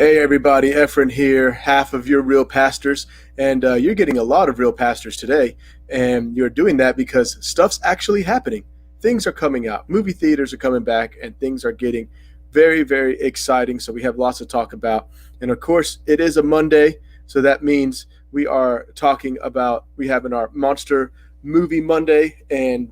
Hey everybody, Efren here, half of your real pastors, and you're getting a lot of real pastors today, and you're doing that because stuff's actually happening. Things are coming out, movie theaters are coming back, and things are getting very, very exciting. So we have lots to talk about, and of course, it is a Monday, so that means we have in our Monster Movie Monday, and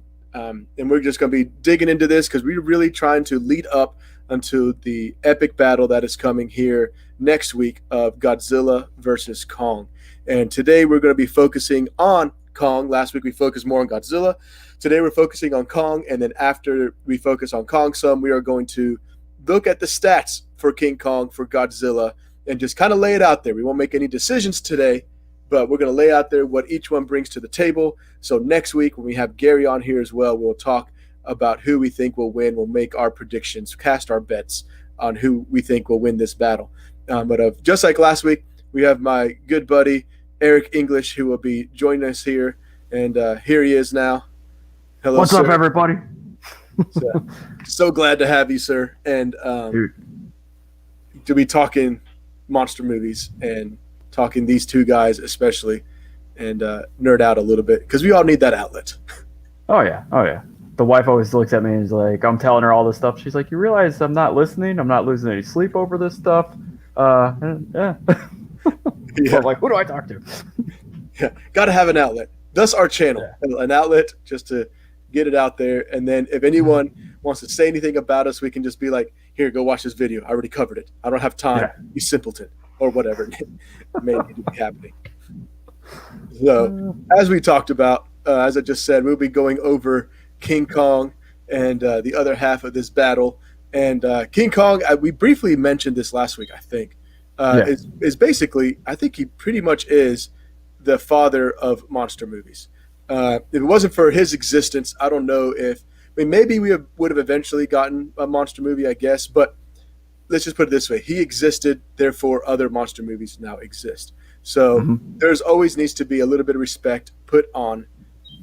we're just going to be digging into this because we're really trying to lead up unto the epic battle that is coming here next week of Godzilla versus Kong. And today we're going to be focusing on Kong. Last week we focused more on Godzilla. Today we're focusing on Kong, and then after we focus on Kong some, we are going to look at the stats for King Kong, for Godzilla, and just kind of lay it out there. We won't make any decisions today, but we're going to lay out there what each one brings to the table. So next week when we have Gary on here as well, we'll talk about who we think will win. We'll make our predictions, cast our bets on who we think will win this battle. But just like last week, we have my good buddy Eric English who will be joining us here, and here he is now. Hello, What's sir. up, everybody? So glad to have you, sir. And to be talking monster movies and talking these two guys especially, and nerd out a little bit because we all need that outlet. Oh yeah. The wife always looks at me and is like, I'm telling her all this stuff. She's like, you realize I'm not listening? I'm not losing any sleep over this stuff. Yeah. Yeah. So I'm like, who do I talk to? Yeah, got to have an outlet. Thus our channel, an outlet just to get it out there. And then if anyone wants to say anything about us, we can just be like, here, go watch this video. I already covered it. I don't have time. Yeah. You simpleton, or whatever may need to be happening. So as we talked about, as I just said, we'll be going over King Kong and the other half of this battle. And King Kong, we briefly mentioned this last week, I think, is basically, I think he pretty much is the father of monster movies. If it wasn't for his existence, I don't know maybe we would have eventually gotten a monster movie, I guess, but let's just put it this way. He existed, therefore other monster movies now exist. So there's always needs to be a little bit of respect put on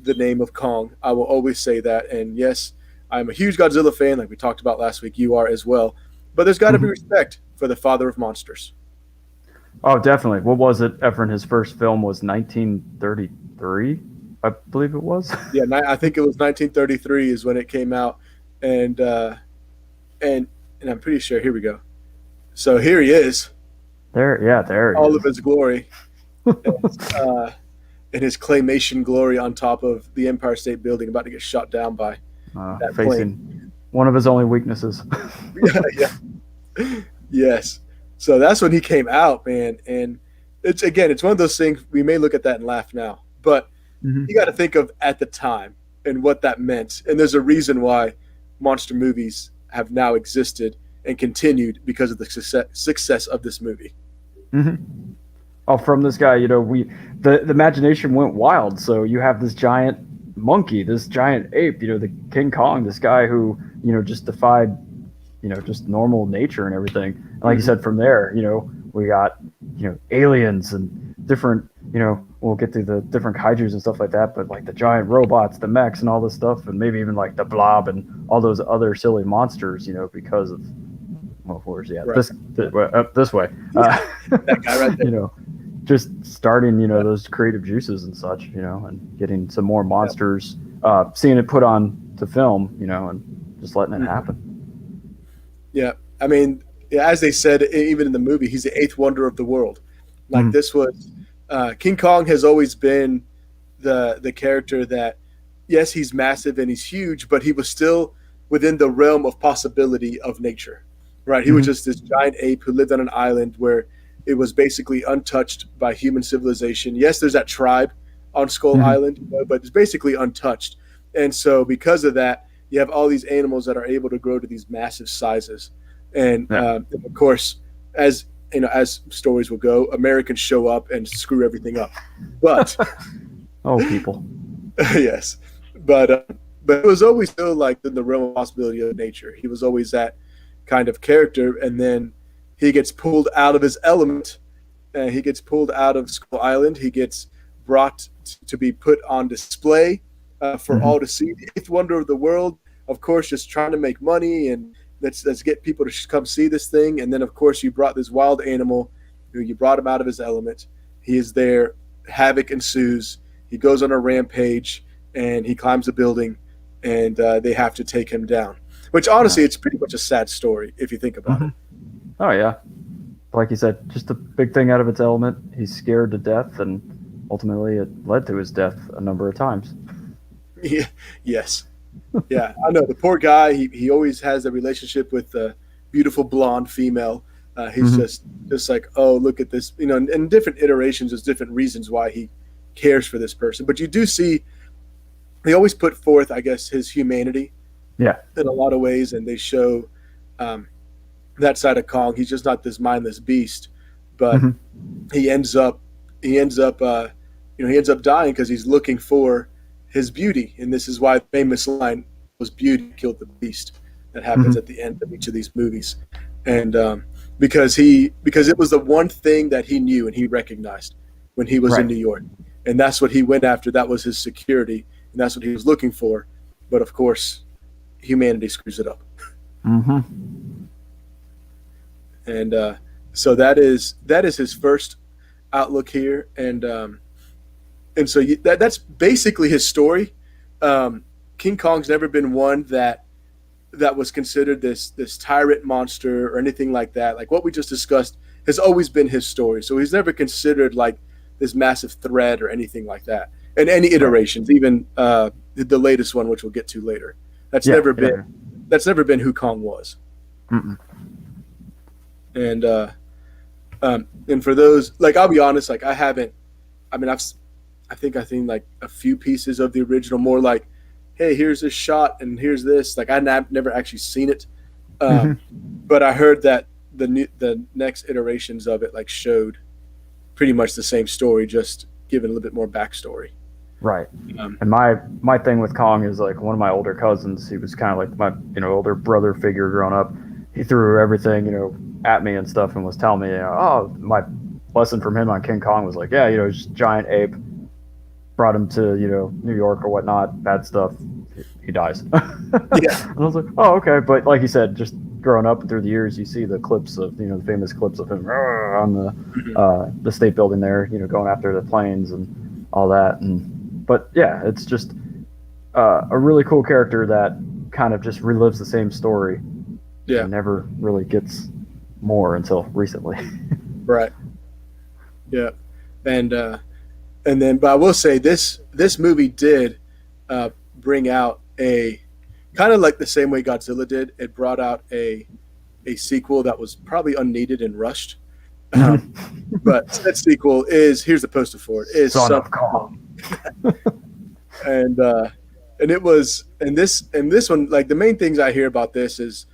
the name of Kong. I will always say that. And yes, I'm a huge Godzilla fan, like we talked about last week. You are as well. But there's got to be respect for the father of monsters. Oh, definitely. What was it? Efren, his first film was 1933, I believe it was. Yeah, I think it was 1933 is when it came out. And I'm pretty sure, here we go. So here he is. There he all is. of his glory. And his claymation glory on top of the Empire State Building, about to get shot down by that facing plane. One of his only weaknesses. Yeah. Yes. So that's when he came out, man. And it's one of those things, we may look at that and laugh now, but you got to think of at the time and what that meant. And there's a reason why monster movies have now existed and continued because of the success of this movie. Oh, from this guy, the imagination went wild. So you have this giant monkey, this giant ape, the King Kong, this guy who, just defied, just normal nature and everything. And like you said, from there, we got, aliens and different, we'll get to the different kaijus and stuff like that, but like the giant robots, the mechs and all this stuff, and maybe even like the blob and all those other silly monsters, because of, well, where's right. this way. That guy right there. Just starting, those creative juices and such, and getting some more monsters, seeing it put on to film, and just letting it happen. Yeah. I mean, as they said, even in the movie, he's the eighth wonder of the world. Like this was, King Kong has always been the character that, yes, he's massive and he's huge, but he was still within the realm of possibility of nature, right? He was just this giant ape who lived on an island where it was basically untouched by human civilization. Yes, there's that tribe on Skull Island, but it's basically untouched. And so because of that, you have all these animals that are able to grow to these massive sizes. And of course, as stories will go, Americans show up and screw everything up. But people. Yes. But it was always still like in the realm of possibility of nature. He was always that kind of character. And then he gets pulled out of his element, and he gets pulled out of Skull Island. He gets brought to be put on display for all to see. The eighth wonder of the world, of course, just trying to make money and let's get people to come see this thing. And then of course you brought this wild animal, you brought him out of his element. He is there, havoc ensues. He goes on a rampage and he climbs a building, and they have to take him down. Which honestly, it's pretty much a sad story if you think about it. Oh yeah, like you said, just a big thing out of its element. He's scared to death, and ultimately it led to his death a number of times. Yeah, yes. Yeah, I know. The poor guy, he always has a relationship with the beautiful blonde female. He's just like, oh, look at this. In different iterations, there's different reasons why he cares for this person. But you do see, they always put forth, I guess, his humanity. Yeah. In a lot of ways, and they show that side of Kong. He's just not this mindless beast, but he ends up he ends up dying because he's looking for his beauty, and this is why the famous line was "Beauty killed the beast." That happens at the end of each of these movies, and because it was the one thing that he knew and he recognized when he was in New York, and that's what he went after. That was his security, and that's what he was looking for. But of course, humanity screws it up. And so that is his first outlook here, and so that's basically his story. King Kong's never been one that was considered this tyrant monster or anything like that. Like what we just discussed has always been his story. So he's never considered like this massive threat or anything like that. And any iterations, even the latest one, which we'll get to later, that's never been who Kong was. And for those, like, I'll be honest, like I think I've seen like a few pieces of the original, more like, hey, here's this shot and here's this. Like I've never actually seen it, but I heard that the next iterations of it like showed pretty much the same story, just given a little bit more backstory. Right. And my thing with Kong is like one of my older cousins. He was kind of like my older brother figure growing up. He threw everything at me and stuff, and was telling me, oh, my lesson from him on King Kong was like, yeah, just giant ape. Brought him to New York or whatnot. Bad stuff. He dies. Yeah. And I was like, oh, okay. But like you said, just growing up through the years, you see the clips of the famous clips of him on the state building there, going after the planes and all that. But yeah, it's just a really cool character that kind of just relives the same story. Yeah. And never really gets more until recently. Right. Yeah. And then, but I will say this movie did bring out a kind of like the same way Godzilla did. It brought out a sequel that was probably unneeded and rushed. But that sequel here's the poster for it, is Son of Kong. and it was, and this one, like the main things I hear about this is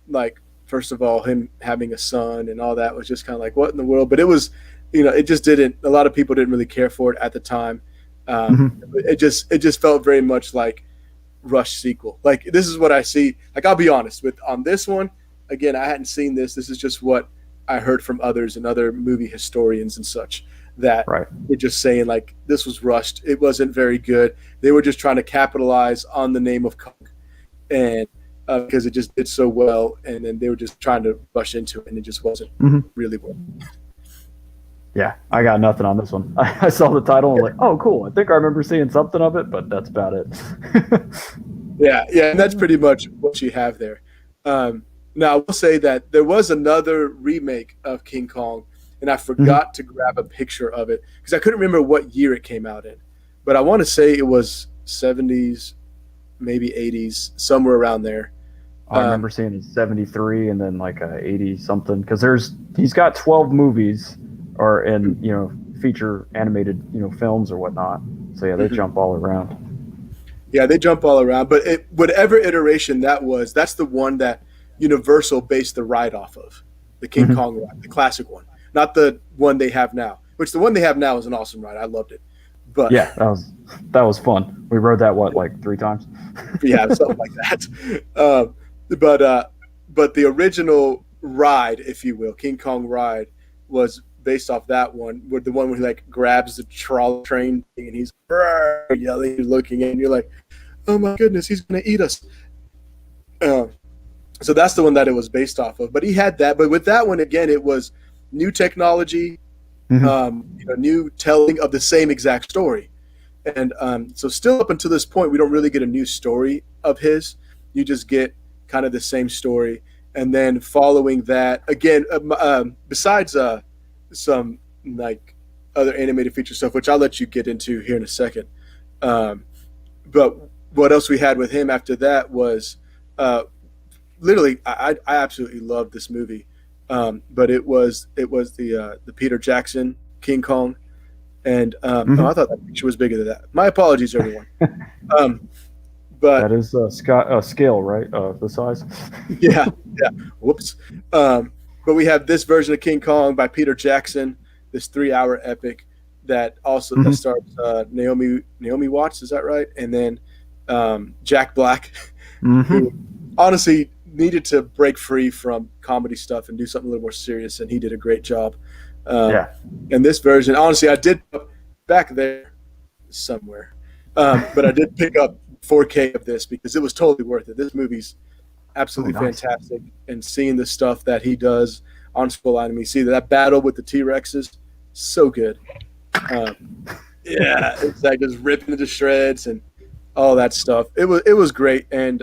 like, first of all, him having a son and all that was just kind of like, what in the world? But it was, it just didn't, a lot of people didn't really care for it at the time. It just felt very much like rush sequel. Like this is what I see. Like, I'll be honest on this one, again, I hadn't seen this. This is just what I heard from others and other movie historians and such, that they're just saying like, this was rushed. It wasn't very good. They were just trying to capitalize on the name of Kong, and because it just did so well, and then they were just trying to rush into it, and it just wasn't really well. Yeah, I got nothing on this one. I saw the title and I'm like, oh, cool. I think I remember seeing something of it, but that's about it. Yeah, and that's pretty much what you have there. Now, I will say that there was another remake of King Kong, and I forgot to grab a picture of it because I couldn't remember what year it came out in. But I want to say it was 70s, maybe 80s, somewhere around there. I remember seeing 73 and then like 80 something, because he's got 12 movies or in feature animated films or whatnot. So yeah, they jump all around. Yeah, they jump all around. But whatever iteration that's the one that Universal based the ride off of, the King Kong ride, the classic one, not the one they have now. Which the one they have now is an awesome ride. I loved it. But yeah, that was fun. We rode that like 3 times. Yeah, something like that. But the original ride, if you will, King Kong ride, was based off that one, with the one where he like grabs the trolley train thing and he's yelling, you're looking, and you're like, oh my goodness, he's gonna eat us. So that's the one that it was based off of. But he had that. But with that one again, it was new technology, Hmm. new telling of the same exact story. And so still up until this point, we don't really get a new story of his. You just get kind of the same story. And then following that, again, besides some like other animated feature stuff, which I'll let you get into here in a second. Um, but what else we had with him after that was uh, literally, I absolutely loved this movie. But it was the Peter Jackson King Kong, and oh, I Hmm. thought that picture was bigger than that. My apologies, everyone. Um, but That is scale, right? The size. yeah, yeah. Whoops. But we have this version of King Kong by Peter Jackson, this 3 hour epic that also that Hmm. stars Naomi Watts. Is that right? And then Jack Black, who Hmm. honestly needed to break free from comedy stuff and do something a little more serious, and he did a great job. Um, Yeah. and this version, honestly, I did back there somewhere, but I did pick up 4K of this because it was totally worth it. This movie's Oh, absolutely nice. fantastic, and seeing the stuff that he does on Skull Island, see that battle with the T Rexes, so good. Um, yeah, it's like just ripping into shreds and all that stuff. It was great, and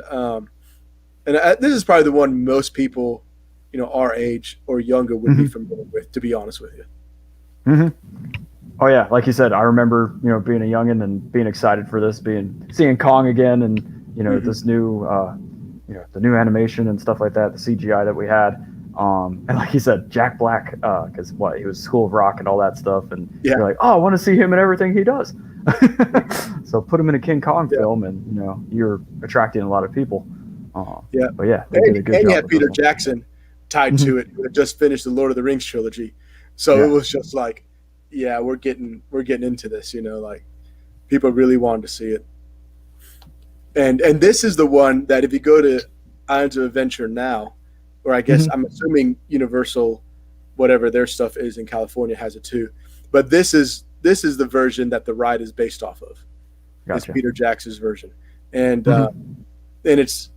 this is probably the one most people, our age or younger would be Hmm. familiar with. To be honest with you. Hmm. Oh yeah, like you said, I remember being a youngin and being excited for this, being seeing Kong again, and Hmm. this new the new animation and stuff like that, the CGI that we had. And like you said, Jack Black, because what he was School of Rock and all that stuff, and Yeah, you're like, oh, I want to see him in everything he does. So put him in a King Kong yeah, film, and you're attracting a lot of people. yeah. But yeah, they did And, a good and you job had with this Peter one. Jackson tied Hmm. to it, who had just finished the Lord of the Rings trilogy. So it Yeah. was just like, yeah, we're getting into this. Like people really wanted to see it. And this is the one that if you go to Islands of Adventure now, or I guess Hmm. I'm assuming Universal, whatever their stuff is in California has it too. But this is the version that the ride is based off of. Is Gotcha. Peter Jackson's version, and Hmm. and it's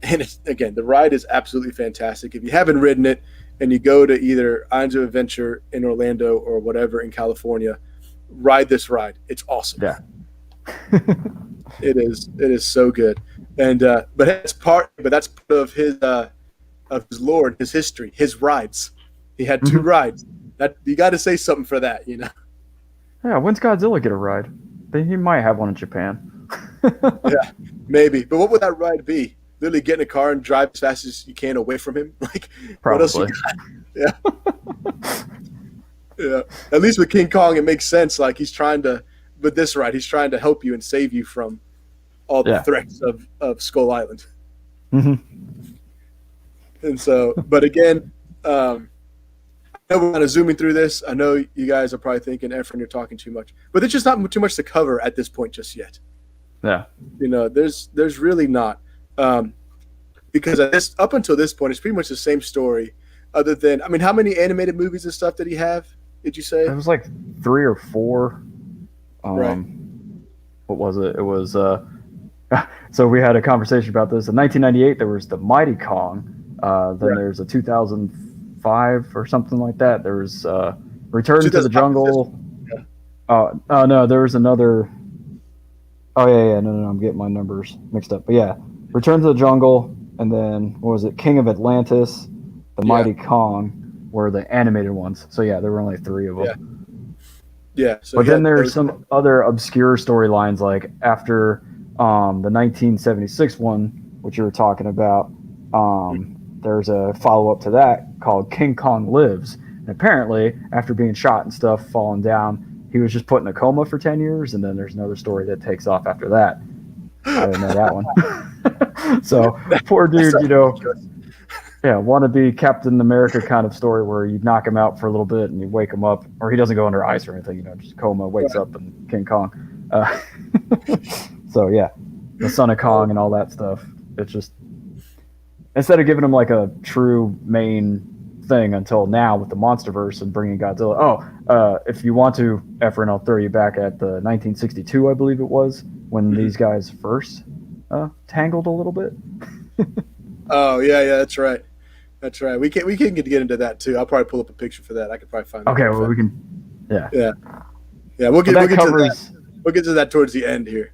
again the ride is absolutely fantastic. If you haven't ridden it and you go to either Islands of Adventure in Orlando or whatever in California, ride this ride. It's awesome. Yeah. It is so good, and but that's part of his lore and his history, his rides. He had two Hmm. rides. That you got to say something for that. Yeah. When's Godzilla get a ride? He might have one in Japan. Yeah, maybe. But what would that ride be? Literally get in a car and drive as fast as you can away from him. Like, what else you Probably. got? Yeah, yeah. At least with King Kong, it makes sense. Like he's trying to, with this ride, he's trying to help you and save you from all the Yeah. threats of Skull Island. Hmm. And so, but again, I know we're kind of zooming through this. I know you guys are probably thinking, Efren, you're talking too much, but there's just not too much to cover at this point just yet. Yeah. There's really not, um, because up until this point, it's pretty much the same story. Other than, I mean, how many animated movies and stuff did he have? Did you It say? was like 3 or 4. Right. What was it? It was so we had a conversation about this. In 1998, there was the Mighty Kong. Then Right. there's a 2005 or something like that. There was Return to the 2005 is this Jungle. one. Yeah. Oh no, there was another. Oh yeah, no, I'm getting my numbers mixed up. But yeah, Return to the Jungle, and then what was it? King of Atlantis, the Yeah. Mighty Kong were the animated ones. So yeah, there were only 3 of Yeah. them. Yeah. So But he then had there's those. some other obscure storylines, like after the 1976 one, which you were talking about. There's a follow up to that called King Kong Lives. And apparently, after being shot and stuff, falling down, he was just put in a coma for 10 years. And then there's another story that takes off after that. I didn't know that one. So, poor That dude, sounds ridiculous. yeah, want to be Captain America kind of story where you knock him out for a little bit and you wake him up, or he doesn't go under ice or anything, just coma, wakes Right. up, and King Kong. So yeah, the Son of Oh, Kong and all that stuff. It's just instead of giving him like a true main thing until now with the MonsterVerse and bringing Godzilla. Oh, if you want to, Efren, I'll throw you back at the 1962, I believe it was, when mhm. these guys first tangled a little bit. Oh, yeah, yeah, that's right. That's right. We can get into that too. I'll probably pull up a picture for that. I could probably find that Okay, real well fast. we can. Yeah, Yeah, yeah. We'll but get we'll that get to that. covers We'll get to that towards the end here.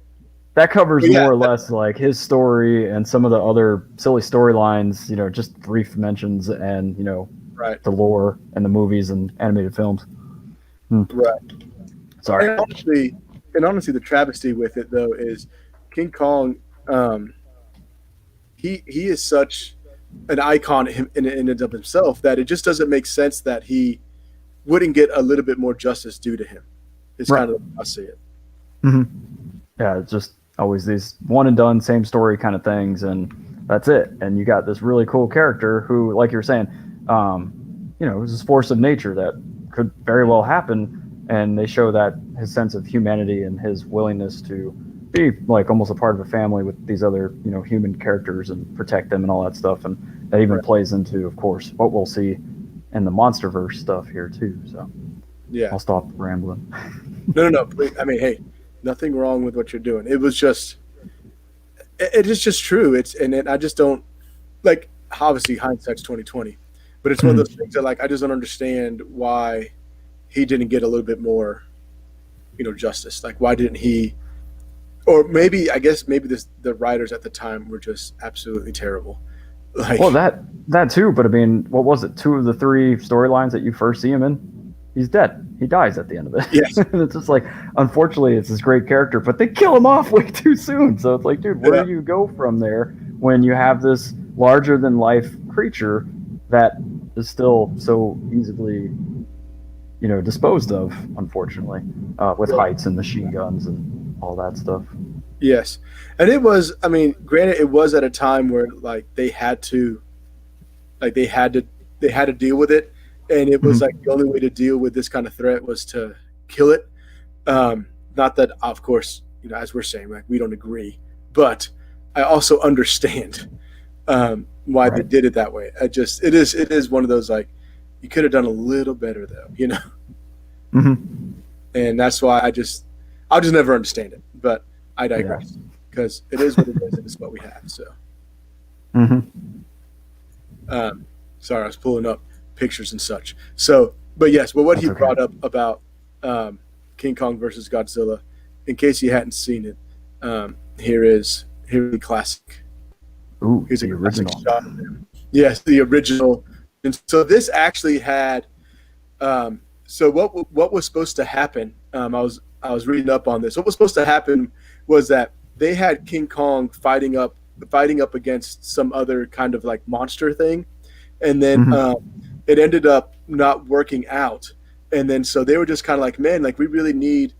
that covers But yeah, more or less like his story and some of the other silly storylines. Just brief mentions and right, the lore and the movies and animated films. Hmm. right. Sorry. And honestly, the travesty with it though is King Kong. Um, he is such an icon in and of himself that it just doesn't make sense that he wouldn't get a little bit more justice due to him. It's Right. kind of how I see it. Hmm. Yeah, it's just always these one and done, same story kind of things, and that's it. And you got this really cool character who, like you're saying, is this force of nature that could very well happen. And they show that his sense of humanity and his willingness to be like almost a part of a family with these other, human characters and protect them and all that stuff. And that even Right. plays into, of course, what we'll see in the MonsterVerse stuff here too. So Yeah. I'll stop rambling. No, no, no. Please. I mean, hey, nothing wrong with what you're doing. It was just, it is just true. I just don't like. Obviously, hindsight's 2020, but it's one of those things that like I just don't understand why he didn't get a little bit more, justice. Like, why didn't he? Or maybe I guess maybe the writers at the time were just absolutely terrible. Like, Well, that too, but I mean, what was it? Two of the three storylines that you first see him in, he's dead. He dies at the end of it. yes, And it's just like, unfortunately, it's this great character, but they kill him off way too soon. So it's like, dude, where yeah, do you go from there when you have this larger than life creature that is still so easily, disposed of, unfortunately, with right. heights and machine guns and all that stuff. Yes, and it was. I mean, granted, it was at a time where like like they had to deal with it, and it was Mhm. like the only way to deal with this kind of threat was to kill it. Not that, of course, as we're saying, like we don't agree, but I also understand why they Right. did it that way. It is one of those like you could have done a little better though, Hmm. and that's why I'll just never understand it. But I Yeah. digress because it is what it is, and it's what we have. So, Hmm. um, sorry, I was pulling up pictures and such. So, but yes, but what he That's okay. brought up about King Kong versus Godzilla, in case you hadn't seen it, here's the classic. Ooh, Here's a the classic original. shot of him. Yes, the original. And so this actually had. So what was supposed to happen? I was reading up on this. What was supposed to happen was that they had King Kong fighting up against some other kind of like monster thing, and then Hmm. it ended up not working out. And then so they were just kind of like, man, like we really need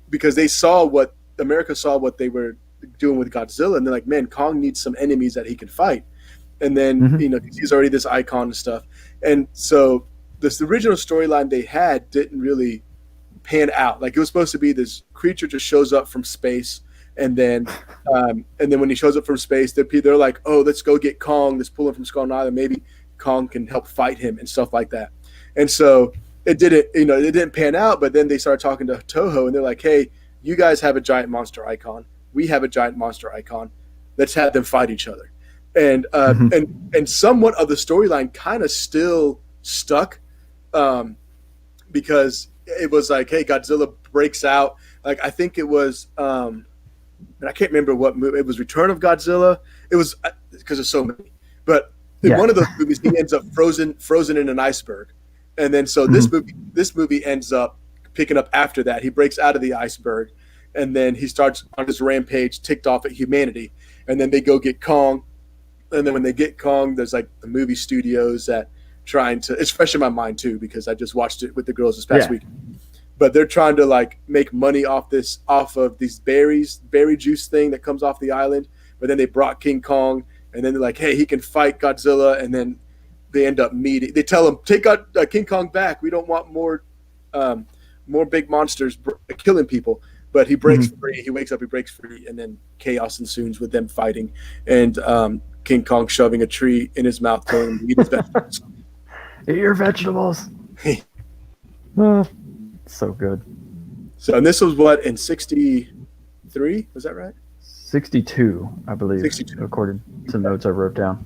because they saw what America saw what they were doing with Godzilla, and they're like, man, Kong needs some enemies that he can fight. And then Hmm. 'cause he's already this icon and stuff, and so this original storyline they had didn't really pan out. Like it was supposed to be this creature just shows up from space, and then when he shows up from space, they're like, oh, let's go get Kong. Let's pull him from Skull Island. Maybe Kong can help fight him and stuff like that. And so it didn't pan out. But then they started talking to Toho, and they're like, hey, you guys have a giant monster icon. We have a giant monster icon. Let's have them fight each other. And uh, Hmm. and somewhat of the storyline kind of still stuck, um, because it was like, hey, Godzilla breaks out. Like I think it was, and I can't remember what movie it was. Return of Godzilla. It was because there's so many, but in Yeah. one of those movies, he ends up frozen in an iceberg, and then so Hmm. this movie ends up picking up after that. He breaks out of the iceberg, and then he starts on his rampage, ticked off at humanity, and then they go get Kong, and then when they get Kong, there's like the movie studios that trying to. It's fresh in my mind too because I just watched it with the girls this past Yeah. week. But they're trying to like make money off of these berry juice thing that comes off the island. But then they brought King Kong, and then they're like, hey, he can fight Godzilla, and then they end up meeting. They tell him take King Kong back. We don't want more big monsters killing people. But he breaks Hmm. free. He wakes up. He breaks free, and then chaos ensues with them fighting, and King Kong shoving a tree in his mouth, telling him to eat his vegetables. Eat your vegetables. Uh, so good. So, and this was what in '63? Was that right? 62, I believe, '62. according to notes I wrote down.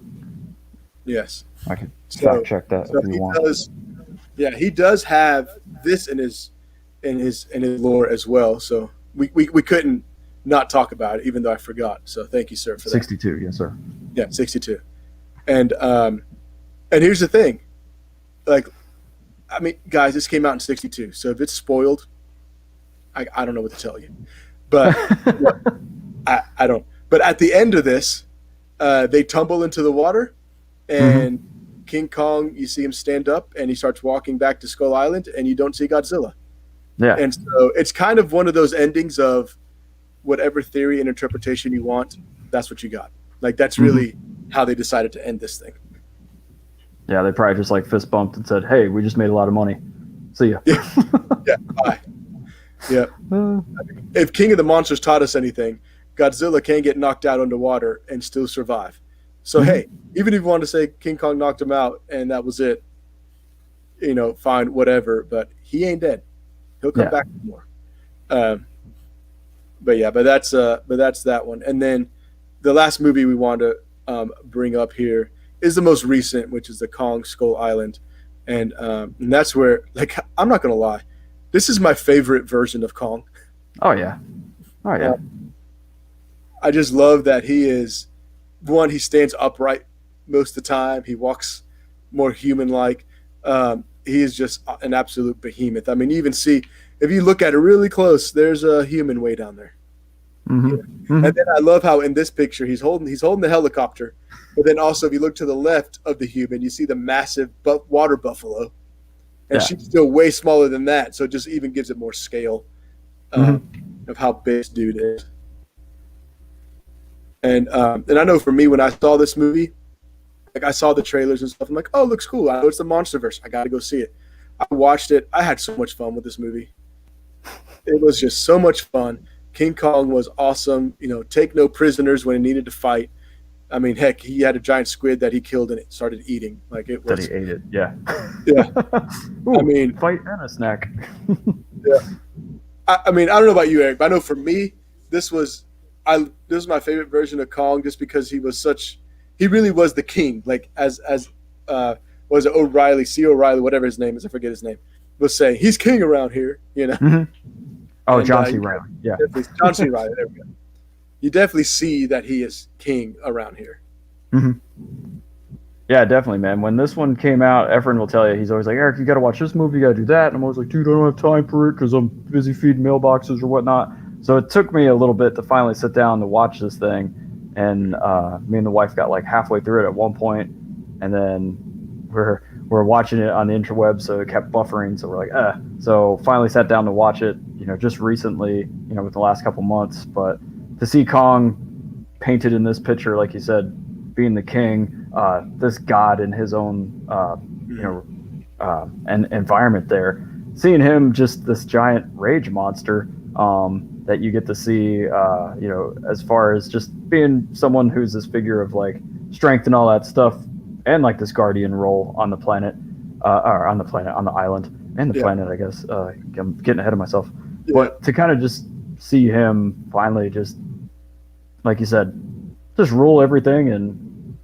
Yes. I could fact So check that so if you he want. does. Yeah, he does have this in his lore as well. So we couldn't not talk about it, even though I forgot. So thank you, sir, for that. 62, yes, sir. Yeah, 62. And here's the thing, like, I mean, guys, this came out in 62. So if it's spoiled, I don't know what to tell you. But look, I don't. But at the end of this, they tumble into the water, and Hmm. King Kong, you see him stand up, and he starts walking back to Skull Island, and you don't see Godzilla. Yeah. And so it's kind of one of those endings of whatever theory and interpretation you want, that's what you got. Like, that's Hmm. really how they decided to end this thing. Yeah, they probably just like fist bumped and said, "Hey, we just made a lot of money. See ya." Yeah, yeah, bye. Yeah. Uh, If King of the Monsters taught us anything, Godzilla can get knocked out underwater and still survive. So hey, mhm. even if you want to say King Kong knocked him out and that was it, fine, whatever. But he ain't dead. He'll come Yeah. back for more. Um, but yeah, but that's that one. And then the last movie we want to bring up here is the most recent, which is the Kong Skull Island, and that's where, like, I'm not gonna lie, this is my favorite version of Kong. Oh yeah. Oh Uh, yeah. I just love that he is one. He stands upright most of the time. He walks more human like. He is just an absolute behemoth. I mean, you even see if you look at it really close, there's a human way down there. Yeah. Hmm. And Hmm. then I love how in this picture he's holding the helicopter, but then also if you look to the left of the human, you see the massive water buffalo, and Yeah. she's still way smaller than that. So it just even gives it more scale um, Hmm. of how big this dude is. And I know for me when I saw this movie, like I saw the trailers and stuff, I'm like, oh, it looks cool. I know it's the MonsterVerse. I got to go see it. I watched it. I had so much fun with this movie. It was just so much fun. King Kong was awesome. Take no prisoners when he needed to fight. I mean, heck, he had a giant squid that he killed and it started eating. Like it That he was, ate it. Yeah. yeah. I Ooh, mean, fight and a snack. yeah. I mean, I don't know about you, Eric, but I know for me, this was this was my favorite version of Kong just because he really was the king. Like as uh, was it O'Reilly, C. O'Reilly, whatever his name is, I forget his name, was saying he's king around here. Hmm. Oh, And John C. you Riley. Yeah. definitely John C. Riley. There we go. You definitely see that he is king around here. Hmm. Yeah, definitely, man. When this one came out, Efren will tell you, he's always like, Eric, you got to watch this movie, you got to do that. And I'm always like, dude, I don't have time for it because I'm busy feeding mailboxes or whatnot. So it took me a little bit to finally sit down to watch this thing. And me and the wife got like halfway through it at one point, and then we're watching it on the interweb, so it kept buffering. So we're like, So finally sat down to watch it, just recently, with the last couple months. But to see Kong painted in this picture, like you said, being the king, this god in his own, and environment there. Seeing him just this giant rage monster that you get to see, as far as just being someone who's this figure of like strength and all that stuff, and like this guardian role on the planet, or on the island, and the Yeah, planet, I guess. I'm getting ahead of myself, yeah, but to kind of just see him finally just, like you said, just rule everything and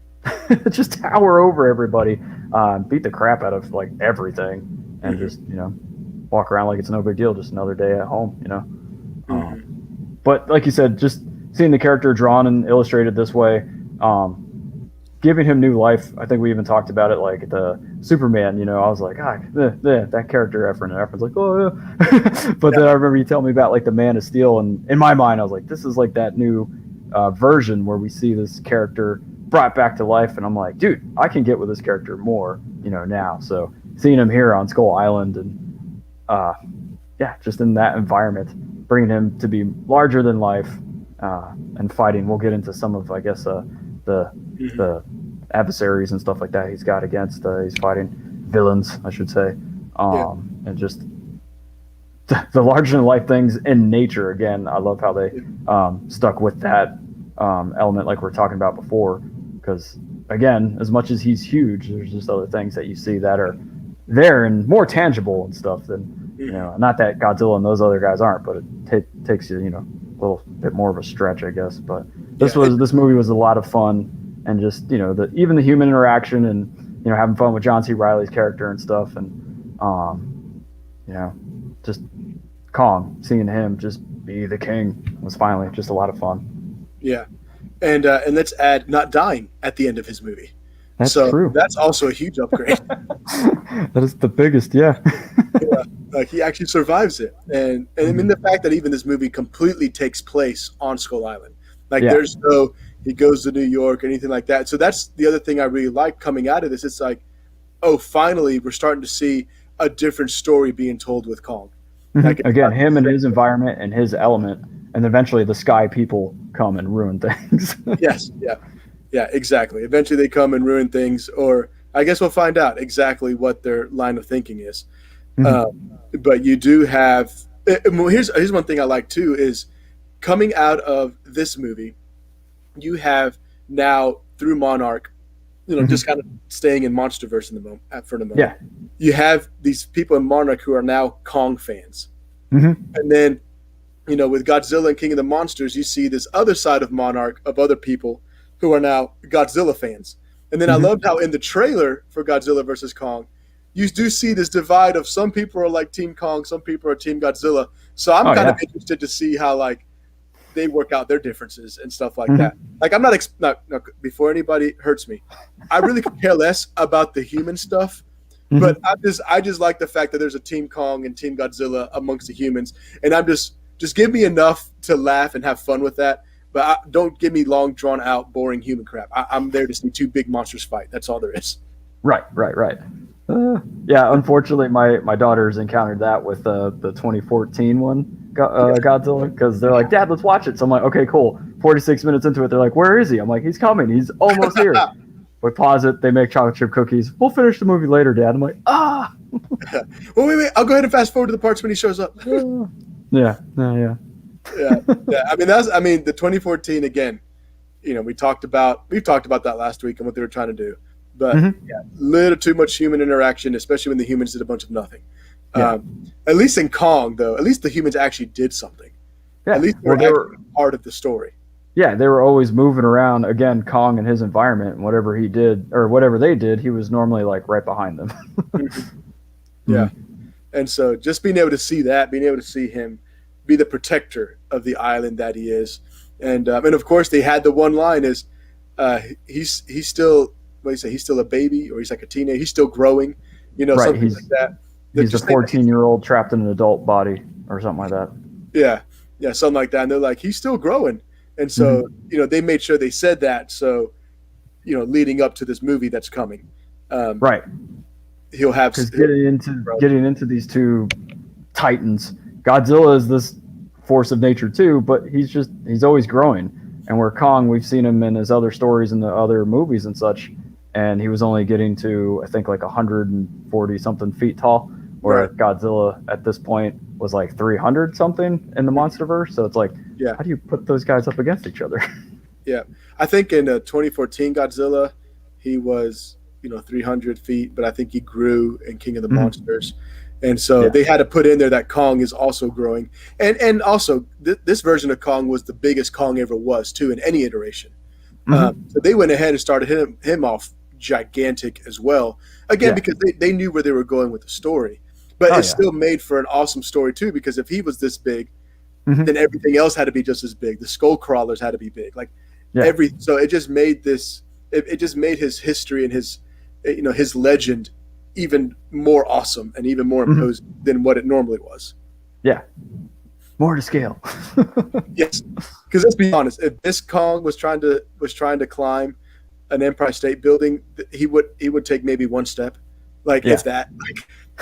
just tower over everybody, beat the crap out of like everything, and hmm just walk around like it's no big deal, just another day at home. hmm But like you said, just seeing the character drawn and illustrated this way, giving him new life. I think we even talked about it, like the Superman. I was like, that character Efren, and Efren's like, oh yeah. But yeah, then I remember you telling me about like the Man of Steel, and in my mind, I was like, this is like that new version where we see this character brought back to life, and I'm like, dude, I can get with this character more, now. So seeing him here on Skull Island, and uh, yeah, just in that environment, bringing him to be larger than life, and fighting. We'll get into some of, I guess, the hmm the adversaries and stuff like that he's got against. He's fighting villains, I should say, yeah, and just the larger than life things in nature. Again, I love how they yeah, stuck with that element, like we are talking about before. Because again, as much as he's huge, there's just other things that you see that are there and more tangible and stuff than, hmm not that Godzilla and those other guys aren't, but it takes you, a little bit more of a stretch, I guess. But yeah. this movie was a lot of fun, and just even the human interaction and having fun with John C. Riley's character and stuff, and you know just Kong, seeing him just be the king was finally just a lot of fun. Yeah, and let's add not dying at the end of his movie. That's So true. that's also a huge upgrade. That is the biggest, yeah. Yeah, like he actually survives it, and I mean the fact that even this movie completely takes place on Skull Island, like Yeah. there's no he goes to New York or anything like that. So that's the other thing I really like coming out of this. It's like, oh, finally we're starting to see a different story being told with Kong. Like it's Again, not him the and same- his environment and his element, and eventually the Sky people come and ruin things. yes, yeah, yeah, exactly. Eventually they come and ruin things, or I guess we'll find out exactly what their line of thinking is. But you do have. Well, here's one thing I like too is coming out of this movie, you have now through Monarch, just kind of staying in MonsterVerse in the moment for the moment. Yeah. You have these people in Monarch who are now Kong fans, Mm-hmm. and then with Godzilla and King of the Monsters, you see this other side of Monarch of other people who are now Godzilla fans. And then I loved how in the trailer for Godzilla versus Kong, you do see this divide of some people are like Team Kong, some people are Team Godzilla. So I'm kind of interested to see how like they work out their differences and stuff like that. Like I'm not before anybody hurts me, I really could care less about the human stuff. But I just like the fact that there's a Team Kong and Team Godzilla amongst the humans, and I'm just give me enough to laugh and have fun with that. But don't give me long, drawn out, boring human crap. I'm there to see two big monsters fight. That's all there is. Right. Yeah, unfortunately, my daughters encountered that with the 2014 one, Godzilla, because they're like, Dad, let's watch it. So I'm like, okay, cool. 46 minutes into it, they're like, where is he? I'm like, he's coming. He's almost here. We pause it. They make chocolate chip cookies. We'll finish the movie later, Dad. I'm like, ah. Well, wait. I'll go ahead and fast forward to the parts when he shows up. Yeah. Yeah. I mean, the 2014 again. We've talked about that last week and what they were trying to do, but little too much human interaction, especially when the humans did a bunch of nothing. Yeah. At least in Kong, though, at least the humans actually did something. Yeah. At least they were part of the story. Yeah, they were always moving around. Again, Kong and his environment, and whatever he did or whatever they did, he was normally like right behind them. Yeah. And so just being able to see that, being able to see him be the protector of the island that he is. And of course they had the one line is he's still, what do you say, he's still a baby, or he's like a teenager, he's still growing, Right, something like that. He's a 14-year-old trapped in an adult body or something like that. Yeah, something like that. And they're like, he's still growing. And so, they made sure they said that. So, leading up to this movie that's coming, Right. He'll have Because getting into these two titans, Godzilla is this force of nature too, but he's always growing. And where Kong, we've seen him in his other stories and the other movies and such, and he was only getting to I think like 140 something feet tall, where Godzilla at this point was like 300 something in the MonsterVerse. So it's like, how do you put those guys up against each other? Yeah, I think in 2014 Godzilla, he was 300 feet, but I think he grew in King of the Monsters, and so they had to put in there that Kong is also growing, and also this version of Kong was the biggest Kong ever was too in any iteration. So they went ahead and started him off gigantic as well, again because they knew where they were going with the story, but it still made for an awesome story too, because if he was this big, then everything else had to be just as big. The skull crawlers had to be big, so it just made this. It just made his history and his legend even more awesome and even more imposing than what it normally was. Yeah, more to scale. Yes, because let's be honest, if this Kong was trying to climb an Empire State Building, he would take maybe one step, if that.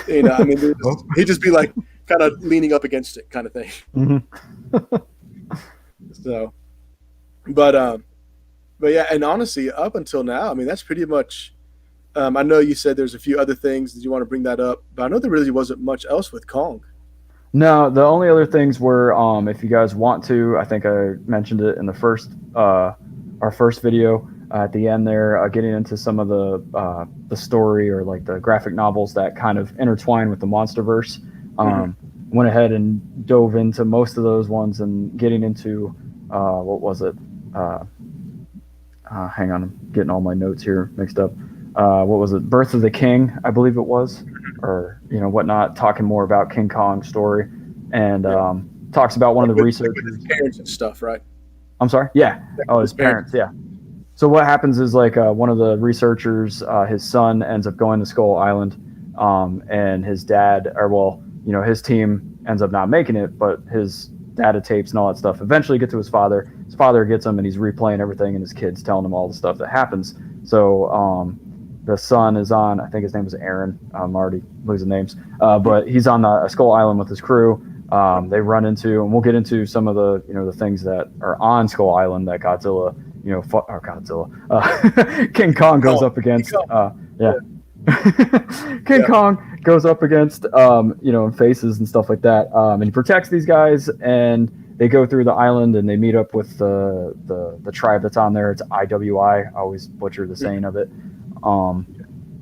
I mean, he'd just be like kind of leaning up against it, kind of thing. So, but yeah, and honestly, up until now, I mean, that's pretty much. I know you said there's a few other things that you want to bring that up, but I know there really wasn't much else with Kong. No, the only other things were, if you guys want to, I think I mentioned it in the first, our first video at the end there, getting into some of the story or like the graphic novels that kind of intertwine with the MonsterVerse. Went ahead and dove into most of those ones and getting into what was it? Hang on, I'm getting all my notes here mixed up. What was it? Birth of the King, I believe it was, or whatnot. Talking more about King Kong's story, and Yeah. talks about one of the With his researchers. parents and stuff, right? I'm sorry. Yeah. Oh, His his parents. parents. Yeah. So what happens is like one of the researchers, his son ends up going to Skull Island, and his dad, or well, his team ends up not making it, but his data tapes and all that stuff eventually get to his father. His father gets him, and he's replaying everything, and his kid's telling him all the stuff that happens. So the son is on. I think his name was Aaron. I'm already losing names, but he's on the Skull Island with his crew. They run into, and we'll get into some of the the things that are on Skull Island that Godzilla, or Godzilla, King Kong goes up against. Yeah, King Yeah. Kong goes up against, and faces and stuff like that. And he protects these guys, and they go through the island, and they meet up with the tribe that's on there. It's IWI. I always butcher the saying of it.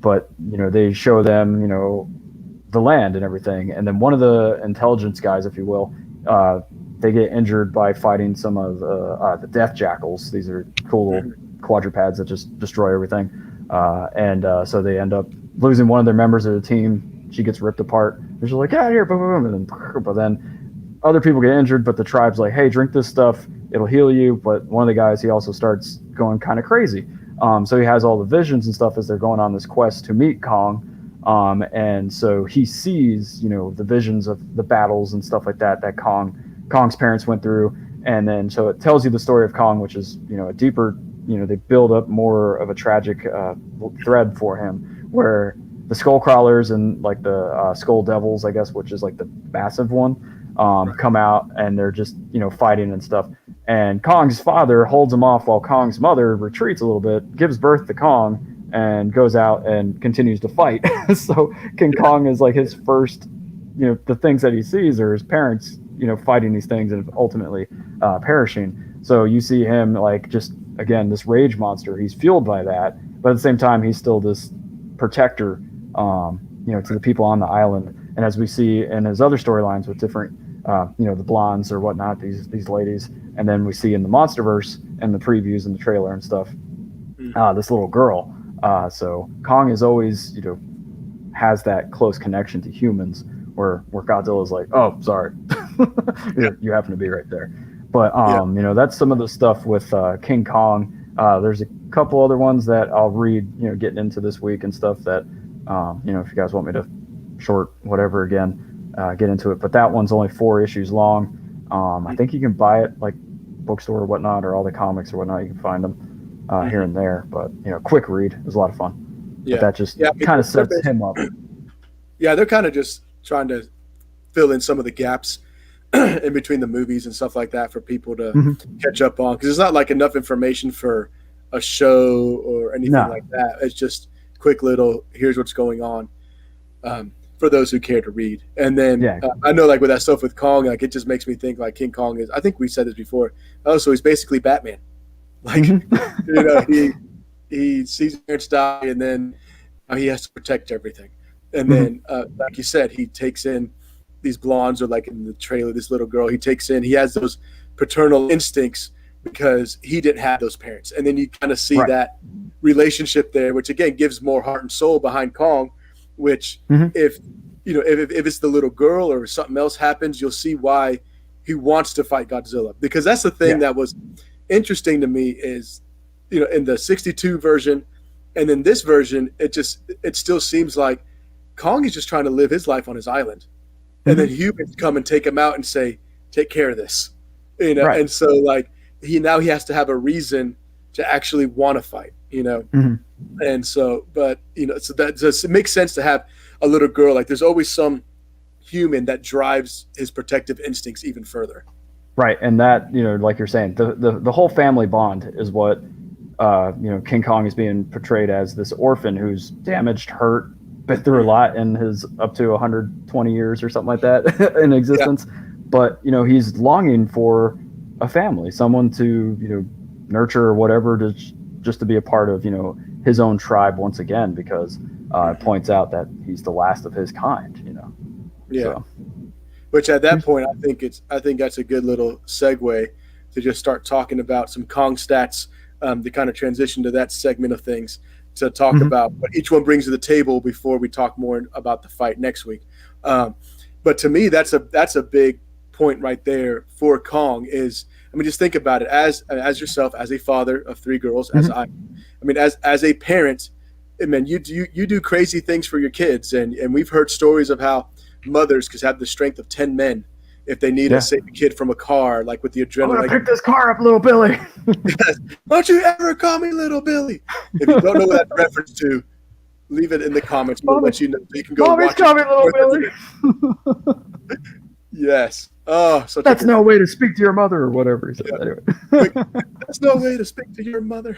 But they show them, the land and everything, and then one of the intelligence guys, if you will, they get injured by fighting some of the death jackals. These are cool little quadrupeds that just destroy everything. So they end up losing one of their members of the team. She gets ripped apart. They're just like, yeah, here, boom, boom, boom. But then other people get injured, but the tribe's like, hey, drink this stuff. It'll heal you. But one of the guys, he also starts going kind of crazy. So he has all the visions and stuff as they're going on this quest to meet Kong. And so he sees, the visions of the battles and stuff like that Kong's parents went through. And then so it tells you the story of Kong, which is, a deeper, they build up more of a tragic thread for him, where the skull crawlers and like the skull devils, I guess, which is like the massive one, come out, and they're just fighting and stuff. And Kong's father holds him off while Kong's mother retreats a little bit, gives birth to Kong, and goes out and continues to fight. So King Kong is like his first, the things that he sees are his parents, fighting these things and ultimately perishing. So you see him like just, again, this rage monster. He's fueled by that, but at the same time, he's still this protector, to the people on the island. And as we see in his other storylines with different, the blondes or whatnot, these ladies, and then we see in the MonsterVerse and the previews and the trailer and stuff, this little girl. So Kong is always, has that close connection to humans, where Godzilla's like, oh, sorry, you happen to be right there. But that's some of the stuff with King Kong. There's a couple other ones that I'll read, getting into this week and stuff that, if you guys want me to short whatever again, get into it. But that one's only 4 issues long. I think you can buy it like bookstore or whatnot, or all the comics or whatnot. You can find them here and there. But quick read. It was a lot of fun. Yeah. But that just kind of sets him up. Yeah, they're kind of just trying to fill in some of the gaps in between the movies and stuff like that for people to catch up on, because there's not like enough information for a show or anything like that. It's just quick little, here's what's going on, for those who care to read. And then I know, like with that stuff with Kong, like it just makes me think like King Kong is, I think we said this before, so he's basically Batman. Like he sees his parents die, and then he has to protect everything. And then like you said, he takes in these blondes, or like in the trailer, this little girl, he has those paternal instincts because he didn't have those parents. And then you kind of see that relationship there, which again gives more heart and soul behind Kong, which if it's the little girl or something else happens, you'll see why he wants to fight Godzilla. Because that's the thing that was interesting to me is, in the 62 version and then this version, it still seems like Kong is just trying to live his life on his island. And then humans come and take him out and say, take care of this, and so like he has to have a reason to actually want to fight, and so, but so that just, it makes sense to have a little girl. Like there's always some human that drives his protective instincts even further. Right. And that, like you're saying, the whole family bond is what, King Kong is being portrayed as, this orphan who's damaged, hurt, been through a lot in his up to 120 years or something like that in existence. But, he's longing for a family, someone to, nurture or whatever, just to be a part of, his own tribe once again, because it points out that he's the last of his kind, Yeah. So. Which at that point, I think that's a good little segue to just start talking about some Kong stats to kind of transition to that segment of things to talk Mhm. about what each one brings to the table before we talk more about the fight next week. Um, but to me, that's a big point right there for Kong. Is I mean, just think about it as yourself, as a father of three girls, as Mhm. I mean, as a parent, I mean, you do crazy things for your kids, and we've heard stories of how mothers could have the strength of 10 men if they need to Yeah. save a kid from a car, like with the I'm adrenaline. gonna Like, pick this car up, little Billy. don't you ever call me little Billy? If you don't know what that's reference to, leave it in the comments. We'll Mommy, let you know. So you can go mommy's watch it. coming, little Billy. Yes. Oh, such a That's good. no way to speak to your mother, or whatever he said. Yeah. Quick, Anyway. that's no way to speak to your mother.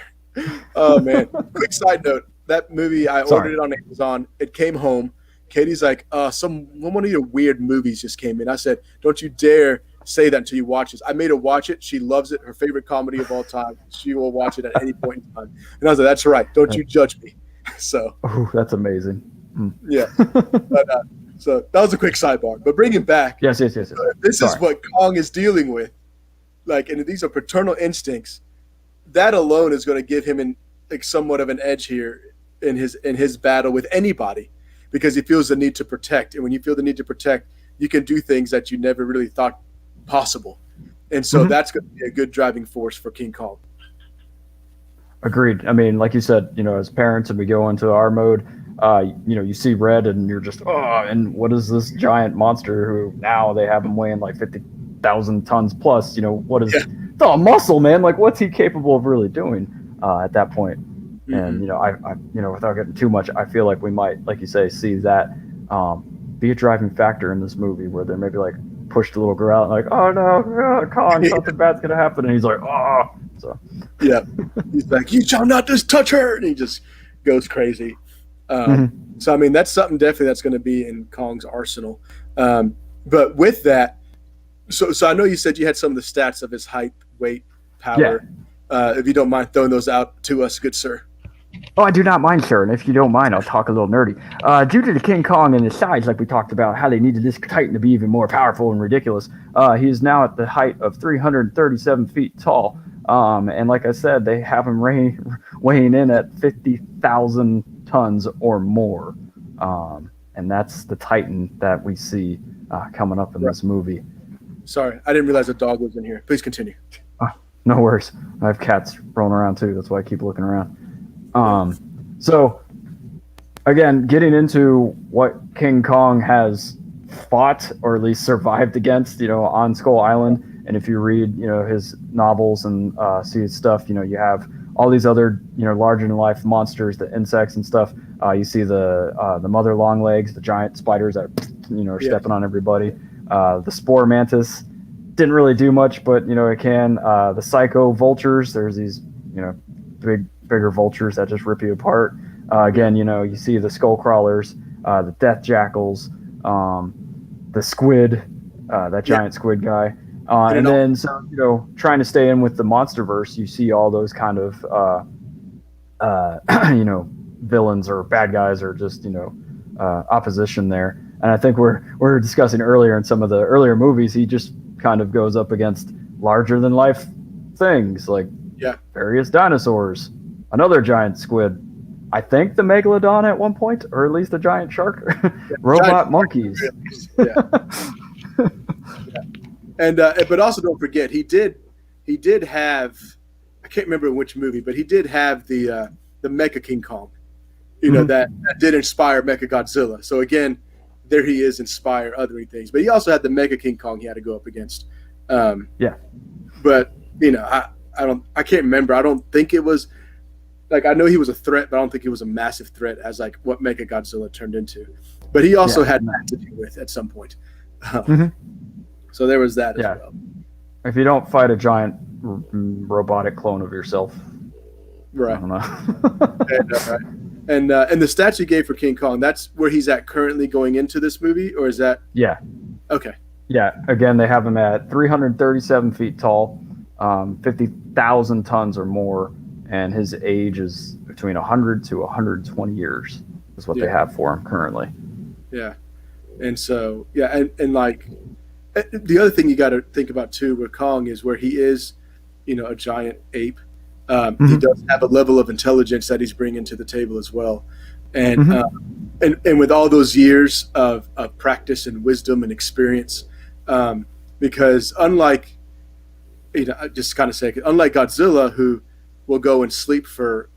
Oh man. Quick side note: that movie, I ordered Sorry. it on Amazon. It came home. Katie's like, one of your weird movies just came in. I said, don't you dare say that until you watch this. I made her watch it. She loves it. Her favorite comedy of all time. She will watch it at any point in time. And I was like, that's right. Don't you judge me. So Oh, that's amazing. yeah. But, so that was a quick sidebar. But bring it back. Yes. This Sorry. is what Kong is dealing with. Like, and these are paternal instincts. That alone is going to give him somewhat of an edge here in his battle with anybody, because he feels the need to protect. And when you feel the need to protect, you can do things that you never really thought possible. And so Mhm. that's going to be a good driving force for King Kong. Agreed. I mean, like you said, as parents, and we go into our mode, you see red, and you're just, oh, and what is this giant monster who now they have him weighing like 50,000 tons plus? What is Yeah. it's all muscle, man? Like, what's he capable of really doing at that point? And Mm-hmm. without getting too much, I feel like we might, like you say, see that be a driving factor in this movie, where they're maybe like pushed a little girl out, like, oh no, Kong, something bad's gonna happen, and he's like, oh, so. Yeah. He's like, you shall not just touch her. And he just goes crazy. Mhm. So, I mean, that's something definitely that's going to be in Kong's arsenal. But with that, so I know you said you had some of the stats of his height, weight, Yeah. power. If you don't mind throwing those out to us, good sir. Oh, I do not mind, sir. And if you don't mind, I'll talk a little nerdy. Due to the King Kong and his size, like we talked about, how they needed this Titan to be even more powerful and ridiculous, he is now at the height of 337 feet tall. And like I said, they have him weighing in at 50,000 tons or more. And that's the Titan that we see coming up in this movie. Sorry, I didn't realize a dog was in here. Please continue. No worries. I have cats rolling around too. That's why I keep looking around. So again, getting into what King Kong has fought, or at least survived against, on Skull Island. And if you read, his novels and see his stuff, you have all these other, larger than life monsters, the insects and stuff. You see the mother longlegs, the giant spiders that, are stepping on everybody. The spore mantis didn't really do much, but it can. The psycho vultures. There's these, bigger vultures that just rip you apart. Again, you see the skull crawlers, the death jackals, the squid, that giant squid guy. And then, so, trying to stay in with the MonsterVerse, you see all those kind of, villains or bad guys, or just, opposition there. And I think we're discussing earlier in some of the earlier movies, he just kind of goes up against larger than life things, like various dinosaurs, another giant squid, I think the megalodon at one point, or at least a giant shark, robot giant monkeys. Yeah. And but also don't forget, he did have, I can't remember in which movie, but he did have the Mecha King Kong, that did inspire Mecha Godzilla. So again, there he is, inspire other things. But he also had the Mecha King Kong he had to go up against. But I can't remember. I don't think it was, like, I know he was a threat, but I don't think he was a massive threat as like what Mecha Godzilla turned into. But he also had that to deal with at some point. So there was that as well. If you don't fight a giant robotic clone of yourself, right? I don't know. And the stats you gave for King Kong, that's where he's at currently going into this movie, or is that? Yeah. Okay. Yeah. Again, they have him at 337 feet tall, 50,000 tons or more, and his age is between 100 to 120 years is what they have for him currently. Yeah. And so, and like, the other thing you got to think about too with Kong is where he is, a giant ape. He Hmm. does have a level of intelligence that he's bringing to the table as well, and Hmm. and with all those years of practice and wisdom and experience, um, because unlike just kind of say, unlike Godzilla, who will go and sleep for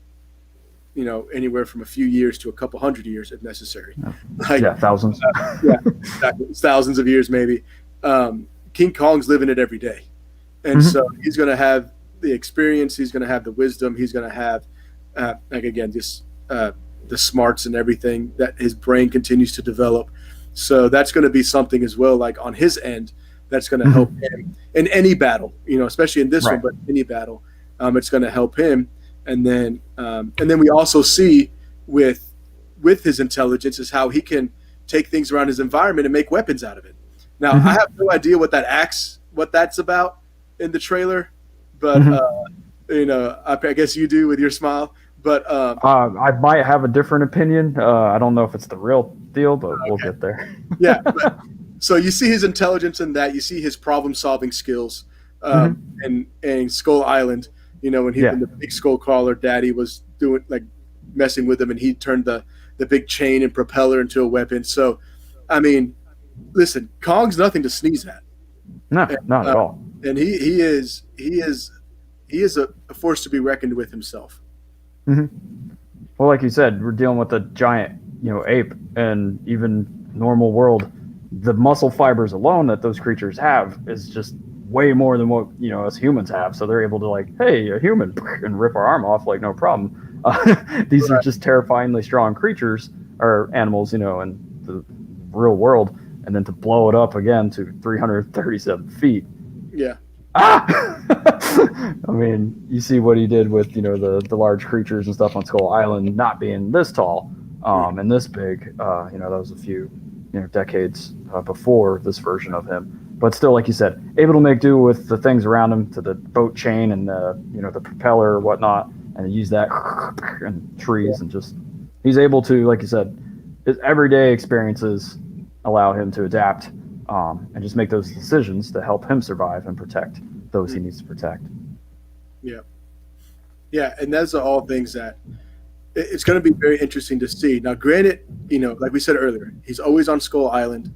anywhere from a few years to a couple hundred years if necessary, like Yeah, thousands. yeah, exactly, thousands of years maybe. King Kong's living it every day, and so Hmm. he's going to have the experience, he's going to have the wisdom, he's going to have like again just the smarts and everything that his brain continues to develop. So that's going to be something as well, like on his end, that's going to help Hmm. him in any battle, especially in this one, Right. but any battle, it's going to help him. And then we also see with his intelligence is how he can take things around his environment and make weapons out of it. Now I have Hmm. no idea what that's about in the trailer, but Hmm. I guess you do with your smile. But I might have a different opinion. I don't know if it's the real deal, but we'll okay, get there. yeah. But so you see his intelligence in that. You see his problem-solving skills, Hmm. and Skull Island. When Yeah. when the big skull crawler daddy was doing like messing with him, and he turned the big chain and propeller into a weapon. So, I mean, listen, Kong's nothing to sneeze at, No, and, not at all. he is a force to be reckoned with himself. Hmm. Well, like you said, we're dealing with a giant, ape, and even normal world. The muscle fibers alone that those creatures have is just way more than what us humans have. So they're able to like, hey, a human, and rip our arm off like no problem. These are Right. just terrifyingly strong creatures or animals, in the real world, and then to blow it up again to 337 feet. Yeah. Ah! I mean, you see what he did with the large creatures and stuff on Skull Island not being this tall, and this big. That was a few decades before this version of him. But still, like you said, able to make do with the things around him, to the boat chain and the propeller or whatnot, and use that and Yeah. trees and just he's able to, like you said, his everyday experiences allow him to adapt, and just make those decisions to help him survive and protect those he needs to protect. Yeah. Yeah. And those are all things that it's going to be very interesting to see. Now, granted, like we said earlier, he's always on Skull Island,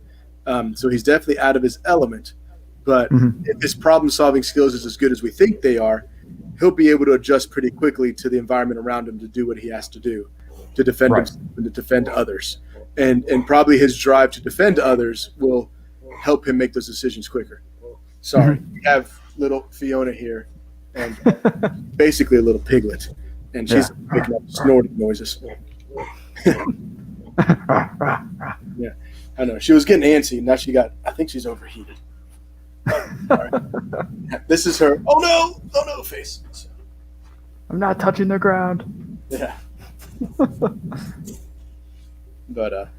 so he's definitely out of his element. But if Mm-hmm. his problem-solving skills is as good as we think they are, he'll be able to adjust pretty quickly to the environment around him to do what he has to do, to defend Right. himself and to defend others. And probably his drive to defend others will help him make those decisions quicker. Sorry, we Mm-hmm. have little Fiona here, and basically a little piglet, and Yeah. she's making up snorting noises. Yeah, I know. She was getting antsy. Now I think she's overheated. All right. This is her. Oh no! Oh no! Face. So, I'm not touching the ground. yeah. But at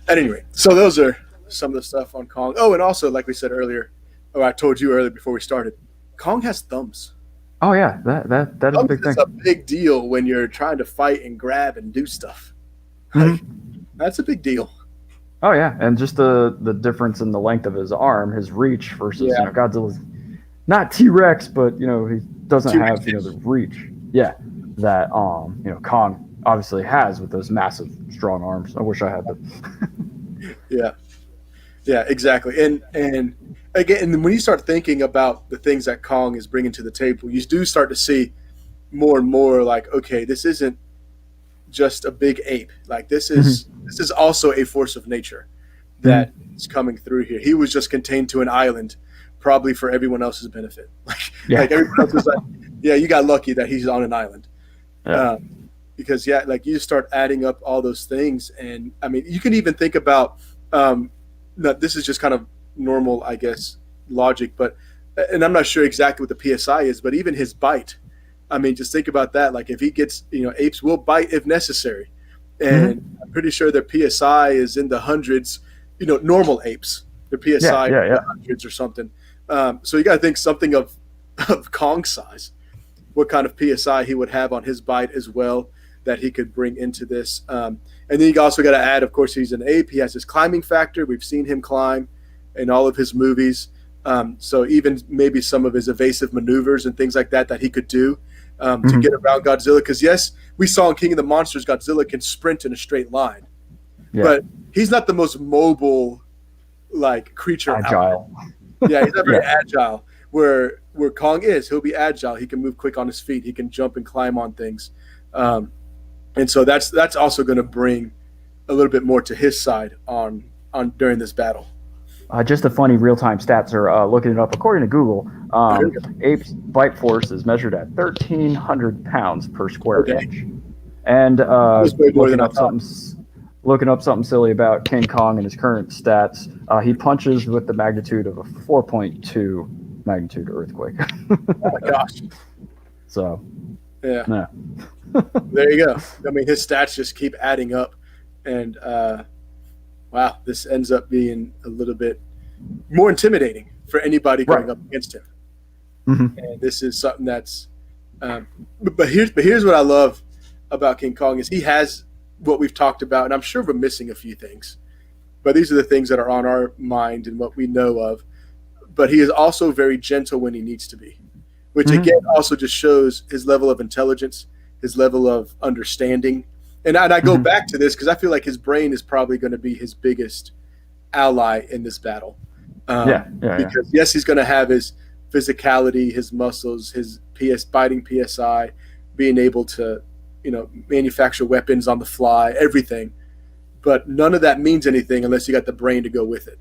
any rate, so those are some of the stuff on Kong. Oh, and also, like we said earlier, or I told you earlier before we started, Kong has thumbs. Oh yeah, that is a Thumbs big is a thing. big deal when you're trying to fight and grab and do stuff. Like Mm-hmm. that's a big deal. Oh yeah, and just the difference in the length of his arm, his reach versus Yeah. Godzilla's not T Rex, but he doesn't T-Rex have the is. reach. Yeah, that Kong obviously has with those massive strong arms. I wish I had them. Yeah. Yeah, exactly. And again, and when you start thinking about the things that Kong is bringing to the table, you do start to see more and more like, okay, this isn't just a big ape. Like Hmm. this is also a force of nature that Hmm. is coming through here. He was just contained to an island, probably for everyone else's benefit. Yeah. Like everyone else is like, yeah, you got lucky that he's on an island. Yeah. Because yeah, like you start adding up all those things, and I mean, you can even think about. Um, no, this is just kind of normal, I guess, logic, but and I'm not sure exactly what the PSI is, but even his bite. I mean, just think about that. Like if he gets, apes will bite if necessary, and Hmm. I'm pretty sure their PSI is in the hundreds. Normal apes, their Yeah. PSI Yeah. in Yeah. the hundreds or something. So you got to think something of Kong size, what kind of PSI he would have on his bite as well that he could bring into this. And then you also got to add, of course, he's an ape. He has his climbing factor. We've seen him climb in all of his movies. So even maybe some of his evasive maneuvers and things like that he could do, to Mhm. get around Godzilla. Because yes, we saw in King of the Monsters, Godzilla can sprint in a straight line, Yeah. but he's not the most mobile like creature out there. Agile. Yeah, he's not very Yeah. agile. Where Kong is, he'll be agile. He can move quick on his feet. He can jump and climb on things, um, and so that's also going to bring a little bit more to his side on during this battle. Just a funny real-time stats are looking it up. According to Google, apes' bite force is measured at 1,300 pounds per square Okay, inch. And that was way more than I thought. looking up something silly about King Kong and his current stats, he punches with the magnitude of a 4.2 magnitude earthquake. Oh my gosh. So, Yeah, yeah. there you go. I mean, his stats just keep adding up, and wow, this ends up being a little bit more intimidating for anybody going Right. up against him. Mhm. And this is something that's, but here's what I love about King Kong is he has what we've talked about, and I'm sure we're missing a few things, but these are the things that are on our mind and what we know of. But he is also very gentle when he needs to be, which Mhm. again also just shows his level of intelligence, his level of understanding. And I go Mhm. back to this because I feel like his brain is probably going to be his biggest ally in this battle. Yeah. Yeah. Yeah. Because yes, he's going to have his physicality, his muscles, his biting PSI, being able to, manufacture weapons on the fly, everything. But none of that means anything unless you got the brain to go with it.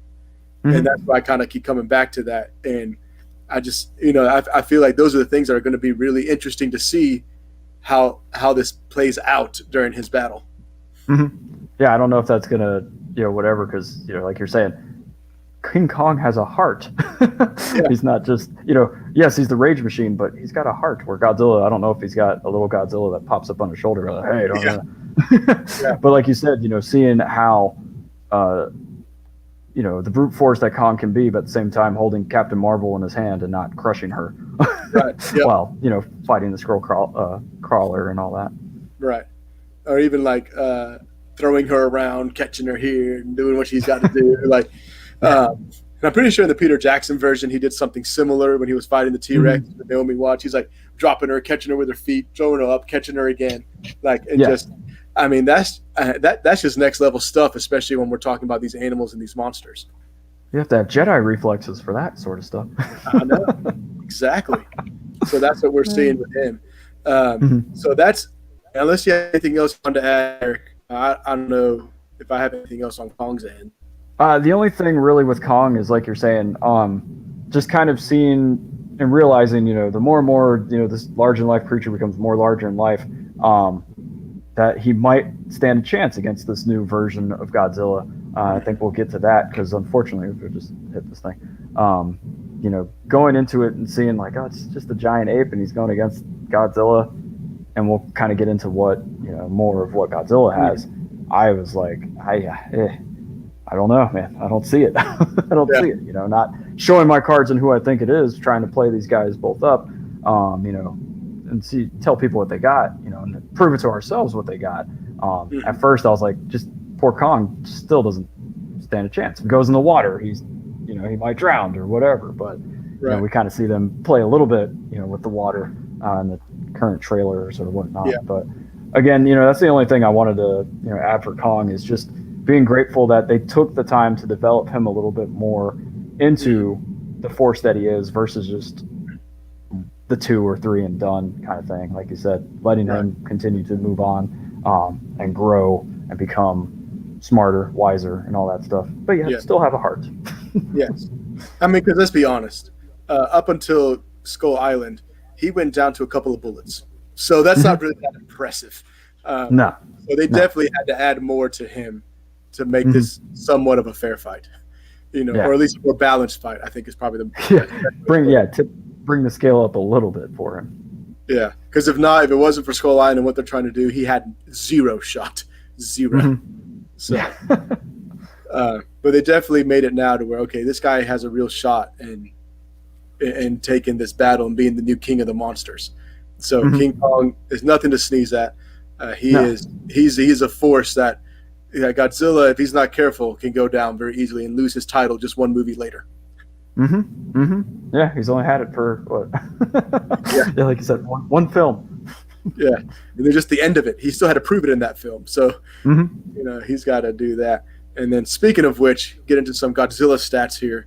And that's Mhm. why I kind of keep coming back to that. And I just, I feel like those are the things that are going to be really interesting to see how this plays out during his battle. Mhm. Yeah, I don't know if that's gonna, whatever, because like you're saying, King Kong has a heart. Yeah, He's not just, yes, he's the rage machine, but he's got a heart. Where Godzilla, I don't know if he's got a little Godzilla that pops up on his shoulder, like, hey, don't. yeah, yeah, But like you said, seeing how, uh, the brute force that Kong can be, but at the same time holding Captain Marvel in his hand and not crushing her, right, yep, while fighting the crawler and all that. right. Or even like throwing her around, catching her here, and doing what she's got to do. Like, Yeah. and I'm pretty sure in the Peter Jackson version, he did something similar when he was fighting the T-Rex Mhm. with Naomi Watts. He's like dropping her, catching her with her feet, throwing her up, catching her again, like, and Yeah. just, I mean, that's just next level stuff, especially when we're talking about these animals and these monsters. You have to have Jedi reflexes for that sort of stuff. I know exactly. So that's what we're seeing with him. Mhm. So that's, unless you have anything else on to add, Eric, I don't know if I have anything else on Kong's end. The only thing really with Kong is like you're saying, just kind of seeing and realizing, the more and more, this larger in life creature becomes more larger in life, that he might stand a chance against this new version of Godzilla. I think we'll get to that because unfortunately, we just hit this thing. Going into it and seeing like, oh, it's just a giant ape and he's going against Godzilla, and we'll kind of get into what more of what Godzilla has. I was like, I don't know, man. I don't see it. I don't Yeah. see it. Not showing my cards and who I think it is, trying to play these guys both up, and tell people what they got, and prove it to ourselves what they got. At first, I was like, just poor Kong still doesn't stand a chance. If he goes in the water, he might drown or whatever. But Right. we kind of see them play a little bit, with the water in the current trailers or whatnot. Yeah. But again, that's the only thing I wanted to add for Kong is just being grateful that they took the time to develop him a little bit more into the force that he is versus just the 2 or 3 and done kind of thing. Like you said, letting him continue to move on and grow and become smarter, wiser, and all that stuff. But yeah, still have a heart. Yes. I mean, because let's be honest, up until Skull Island, he went down to a couple of bullets. So that's not really that impressive. No. So they definitely had to add more to him to make this somewhat of a fair fight, or at least a more balanced fight, I think is probably to bring the scale up a little bit for him. Yeah, because if it wasn't for Skull Island and what they're trying to do, he had zero shot, zero. So, but they definitely made it now to where, okay, this guy has a real shot in taking this battle and being the new king of the monsters. So King Kong is nothing to sneeze at. He's a force that Godzilla, if he's not careful, can go down very easily and lose his title just one movie later. Yeah, he's only had it for what? Yeah, like you said, one film. Yeah, and then just the end of it, he still had to prove it in that film. So Hmm. he's got to do that. And then speaking of which, get into some Godzilla stats here.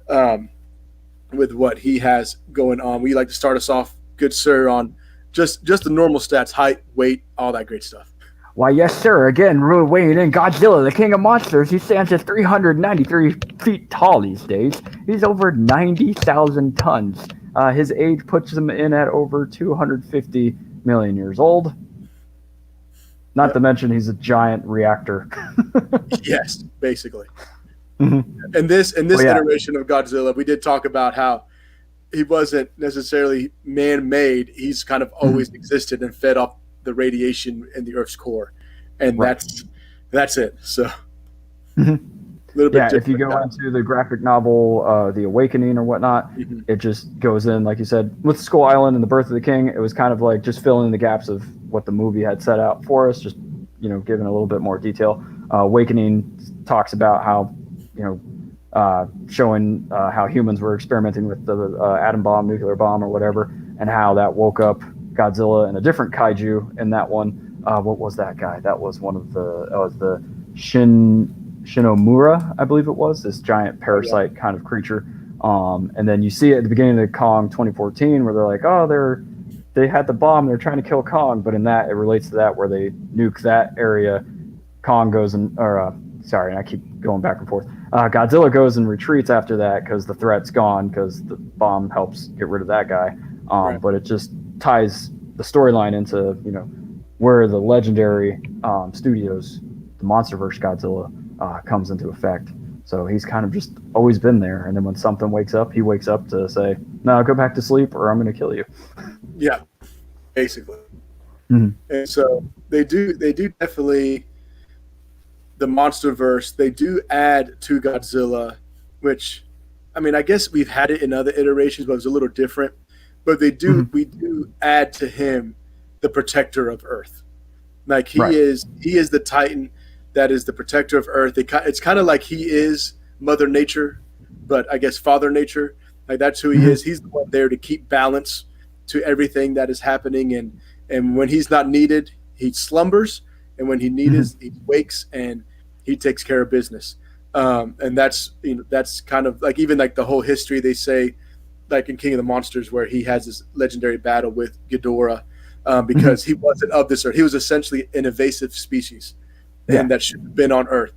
Um, with what he has going on, we like to start us off, good sir, on just the normal stats: height, weight, all that great stuff. Why, yes, sir. Again, really weighing in Godzilla, the king of monsters. He stands at 393 feet tall these days. He's over 90,000 tons. His age puts him in at over 250 million years old. Not to Yep. mention, he's a giant reactor. Yes, basically. Mhm. In But this yeah. iteration of Godzilla, we did talk about how he wasn't necessarily man-made. He's kind of always Mhm. existed and fed off the radiation in the Earth's core, and Right. that's it. So a Mhm. little bit Yeah, if you different go now. into the graphic novel, The Awakening or whatnot, Mhm. it just goes in, like you said, with Skull Island and the Birth of the King. It was kind of like just filling in the gaps of what the movie had set out for us, just giving a little bit more detail. Awakening talks about how you know showing how humans were experimenting with the atom bomb, nuclear bomb, or whatever, and how that woke up Godzilla and a different kaiju in that one. What was that guy? That was one of the that was the Shinomura, I believe it was, this giant Oh yeah, parasite kind of creature. And then you see it at the beginning of Kong 2014, where they're like, oh, they had the bomb, they're trying to kill Kong, but in that it relates to that where they nuke that area. Kong goes and, or sorry, I keep going back and forth. Godzilla goes and retreats after that because the threat's gone because the bomb helps get rid of that guy. right. But it just ties the storyline into where the legendary studios, the MonsterVerse Godzilla, comes into effect. So he's kind of just always been there. And then when something wakes up, he wakes up to say, "No, go back to sleep, or I'm going to kill you." Yeah, basically. Mm-hmm. And so they do definitely the MonsterVerse. They do add to Godzilla, which I mean, I guess we've had it in other iterations, but it was a little different. But Mm-hmm. we do add to him the protector of Earth. Like Right. he is the Titan that is the protector of Earth. It's kind of like he is Mother Nature, but I guess Father Nature. Like that's who he is. Mm-hmm. He's the one there to keep balance to everything that is happening, and when he's not needed, he slumbers, and when he needed, Mm-hmm. he wakes and he takes care of business. And that's that's kind of like even like the whole history they say like in King of the Monsters, where he has this legendary battle with Ghidorah, because Mm-hmm. he wasn't of this earth. He was essentially an invasive species, Yeah. and that should have been on Earth.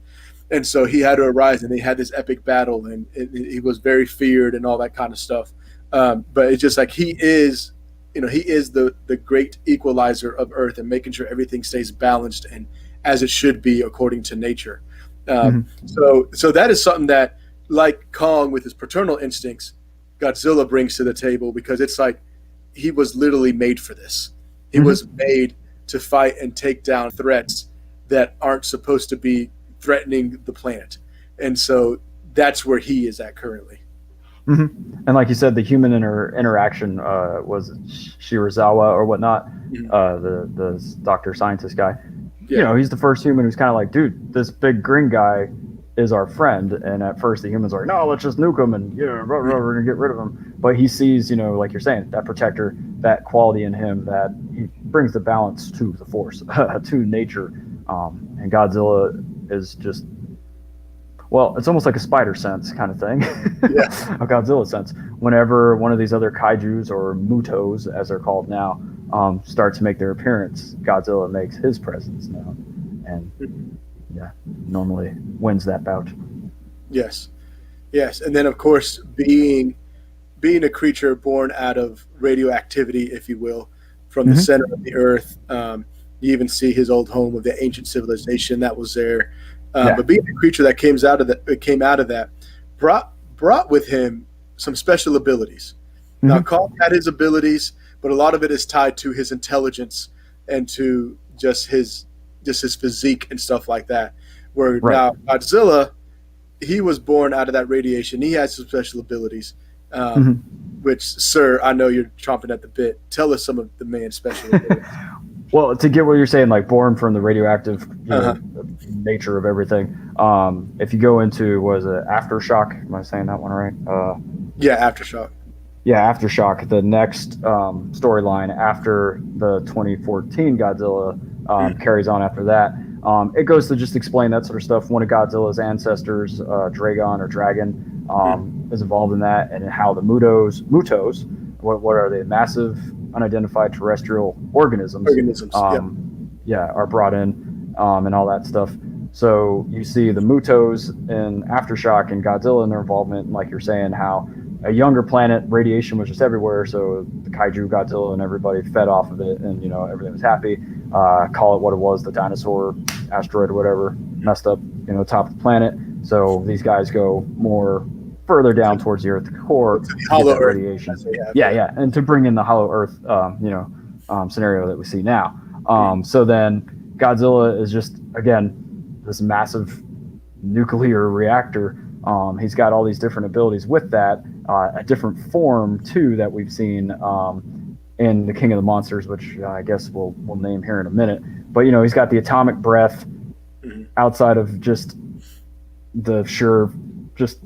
And so he had to arise, and they had this epic battle, and he was very feared and all that kind of stuff. But it's just like he is, he is the great equalizer of Earth and making sure everything stays balanced and as it should be according to nature. Mm-hmm. So that is something that, like Kong with his paternal instincts, Godzilla brings to the table because it's like he was literally made for this. He was Mm-hmm. made to fight and take down threats that aren't supposed to be threatening the planet. And so that's where he is at currently. Mm-hmm. And like you said, the human interaction was Shirazawa or whatnot, Mhm. the doctor scientist guy. Yeah. He's the first human who's kind of like, dude, this big green guy is our friend. And at first, the humans are like, no, let's just nuke him and we're gonna get rid of him. But he sees, like you're saying, that protector, that quality in him that he brings the balance to the force, to nature. And Godzilla is just, well, it's almost like a spider sense kind of thing, Yeah. a Godzilla sense. Whenever one of these other kaiju's or mutos, as they're called now, start to make their appearance, Godzilla makes his presence known, and yeah, normally wins that bout. Yes. Yes. And then of course being a creature born out of radioactivity, if you will, from the Mm-hmm. center of the earth. You even see his old home of the ancient civilization that was there. Yeah. But being a creature that came out of that, brought with him some special abilities. Now, Mm-hmm. Kong had his abilities, but a lot of it is tied to his intelligence and to just his physique and stuff like that. Where Right. now Godzilla, he was born out of that radiation. He has some special abilities. Um, Mm-hmm. which, sir, I know you're chomping at the bit. Tell us some of the man's special abilities. Well, to get what you're saying, like born from the radioactive, Uh-huh. nature of everything. If you go into was it aftershock? Am I saying that one right? Yeah, aftershock. yeah, Aftershock, the next storyline after the 2014 Godzilla carries on after that. It goes to just explain that sort of stuff. One of Godzilla's ancestors, Dragon or Dragon, is involved in that, and how the Mutos, what are they? Massive unidentified terrestrial organisms, Organisms. Yeah. yeah, are brought in, and all that stuff. So you see the Mutos in Aftershock and Godzilla and their involvement, and like you're saying, how a younger planet, radiation was just everywhere, so the kaiju Godzilla and everybody fed off of it, and everything was happy. Call it what it was, the dinosaur asteroid or whatever messed up, top of the planet. So these guys go more further down towards the Earth core to get that radiation. Yeah, and to bring in the hollow Earth, scenario that we see now. So then Godzilla is just again this massive nuclear reactor. He's got all these different abilities with that, a different form too that we've seen in the King of the Monsters, which I guess we'll name here in a minute. But he's got the atomic breath outside of just the just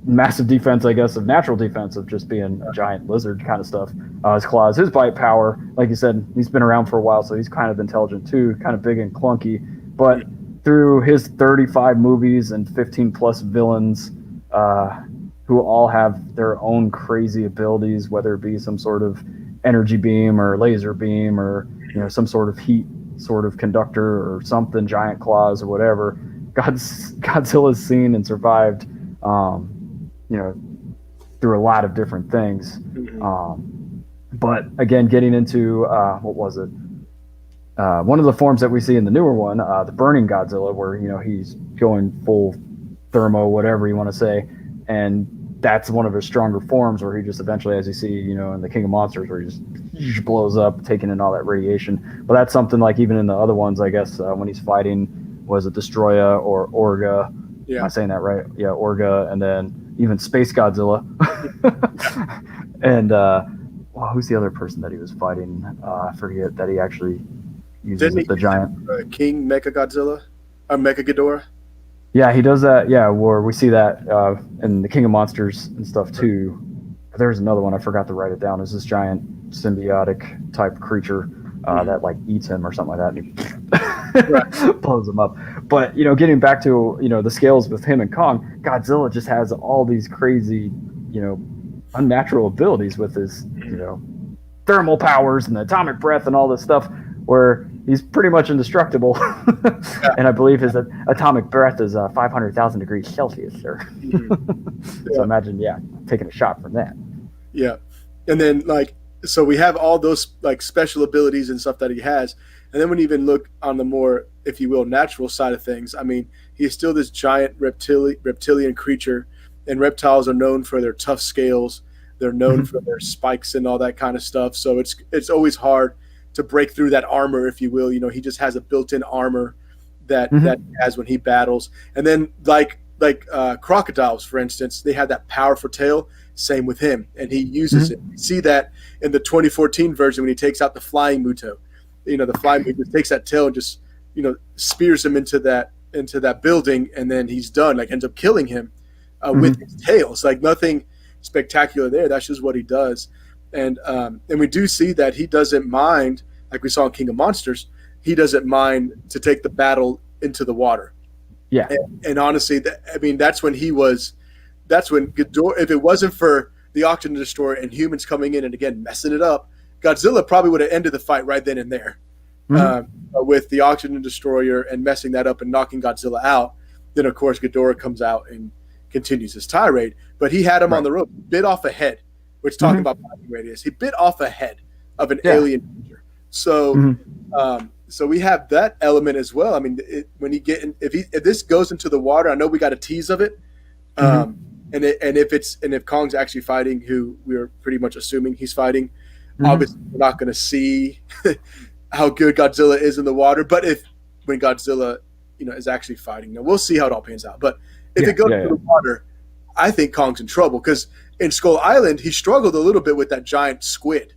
massive defense, I guess, of natural defense of just being a giant lizard kind of stuff. His claws, his bite power, like you said, he's been around for a while, so he's kind of intelligent too, kind of big and clunky. But through his 35 movies and 15 plus villains, who all have their own crazy abilities, whether it be some sort of energy beam or laser beam or some sort of heat sort of conductor or something, giant claws or whatever. Godzilla's seen and survived, through a lot of different things. But again, getting into what was it? One of the forms that we see in the newer one, the Burning Godzilla, where he's going full thermo, whatever you want to say, and that's one of his stronger forms, where he just eventually, as you see, in the King of Monsters, where he just blows up, taking in all that radiation. But that's something like even in the other ones, I guess, when he's fighting, was it Destroya or Orga? Yeah. Am I saying that right? Yeah, Orga, and then even Space Godzilla. And who's the other person that he was fighting? I forget that he actually uses the giant King Mechagodzilla or Mechaghidorah. Yeah, he does that. Yeah, where we see that in the King of Monsters and stuff too. But there's another one, I forgot to write it down. It's this giant symbiotic type creature that like eats him or something like that, and he blows him up. But getting back to the scales with him and Kong, Godzilla just has all these crazy unnatural abilities with his thermal powers and the atomic breath and all this stuff, where he's pretty much indestructible. And I believe his atomic breath is 500,000 degrees Celsius, sir. So imagine, taking a shot from that. Yeah. And then, so we have all those, special abilities and stuff that he has. And then when you even look on the more, if you will, natural side of things, I mean, he's still this giant reptilian creature. And reptiles are known for their tough scales. They're known for their spikes and all that kind of stuff. So it's always hard to break through that armor, if you will. He just has a built-in armor that he has when he battles. And then like crocodiles, for instance, they have that powerful tail. Same with him, and he uses it. You see that in the 2014 version when he takes out the flying Muto. The flying Muto takes that tail and just spears him into that building, and then he's done. Ends up killing him with his tail. It's nothing spectacular there. That's just what he does. And we do see that he doesn't mind, like we saw in King of Monsters, he doesn't mind to take the battle into the water. Yeah. And honestly, that's when Ghidorah, if it wasn't for the Oxygen Destroyer and humans coming in and again messing it up, Godzilla probably would have ended the fight right then and there. With the Oxygen Destroyer and messing that up and knocking Godzilla out. Then, of course, Ghidorah comes out and continues his tirade. But he had him on the rope, bit off a head. We're talking about fighting radius. He bit off a head of an alien creature. So, so we have that element as well. I mean, when if this goes into the water, I know we got a tease of it. And if Kong's actually fighting, who we're pretty much assuming he's fighting, obviously we're not going to see how good Godzilla is in the water. But when Godzilla, is actually fighting, we'll see how it all pans out. But if it goes into the water, I think Kong's in trouble, because in Skull Island he struggled a little bit with that giant squid.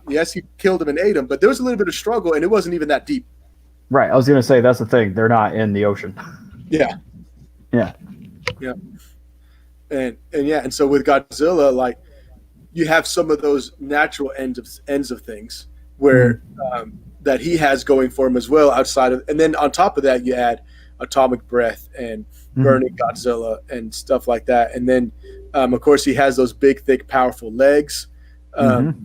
Yes, he killed him and ate him, but there was a little bit of struggle, and it wasn't even that deep. Right. I was going to say, that's the thing. They're not in the ocean. Yeah. And so with Godzilla, you have some of those natural ends of things where Mhm. that he has going for him as well outside of, and then on top of that you add atomic breath and burning Mhm. Godzilla and stuff like that, and then of course he has those big, thick, powerful legs Mhm.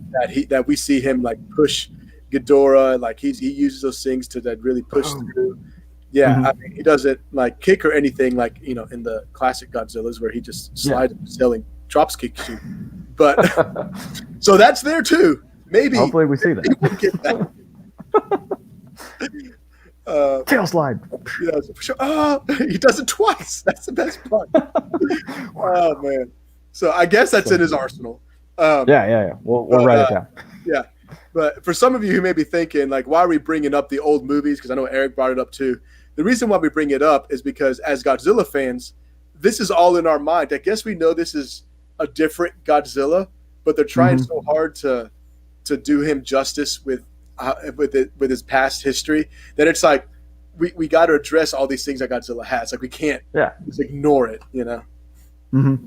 that we see him like push Ghidorah, like he uses those things to that really push through. Boom. Yeah, I mean, Mhm. he doesn't like kick or anything like in the classic Godzillas where he just Yeah. slides the ceiling, drops kicks you. But so that's there too. Maybe Hopefully we see that. we'll get that. Uh, Tail slide. for sure. Oh, he does it twice. That's the best part. Oh man. So I guess that's in So, his arsenal. Um, yeah. We'll but write it down. yeah. But for some of you who may be thinking, like, why are we bringing up the old movies? Because I know Eric brought it up too. The reason why we bring it up is because as Godzilla fans, this is all in our mind. I guess we know this is a different Godzilla, but they're trying so Mhm. hard to do him justice with his past history that it's like we got to address all these things that Godzilla has. Like we can't Yeah. just ignore it, you know. Mhm.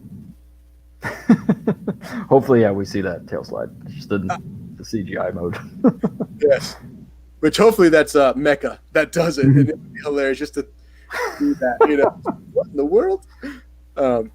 Hopefully, yeah, we see that tail slide just in the CGI mode. Yes, which hopefully that's Mecha that does it, and it would be hilarious just to do that. What in the world? Um,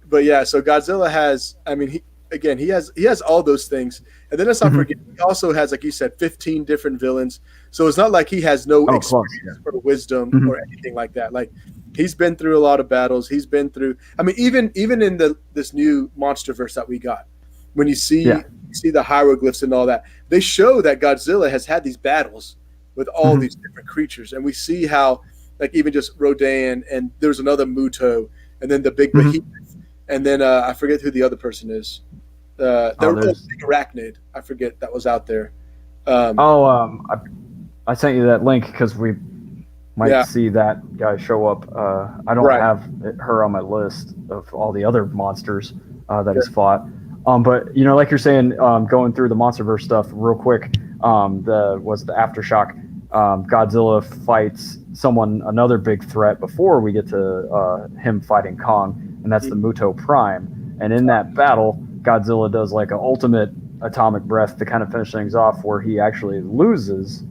but yeah, so Godzilla has. I mean, he has all those things, and then let's not forget Mhm. he also has, like you said, 15 different villains. So it's not like he has no Oh, close. experience Yeah. or wisdom or Mhm. anything like that. Like he's been through a lot of battles. He's been through. I mean, even in this new MonsterVerse that we got, when Yeah. you see the hieroglyphs and all that, they show that Godzilla has had these battles with all these Mhm. different creatures, and we see how, like even just Rodan, and there's another Muto, and then the big behemoth, Mhm. and then I forget who the other person is. Oh, The there's. big arachnid, I forget that was out there. Um, Oh, I sent you that link because we might yeah, see that guy show up. I don't right. have her on my list of all the other monsters that Yeah, he's fought. But like you're saying, going through the MonsterVerse stuff real quick. The aftershock. Godzilla fights another big threat before we get to him fighting Kong, and that's the Muto Prime. And in that battle, Godzilla does like an ultimate atomic breath to kind of finish things off, where he actually loses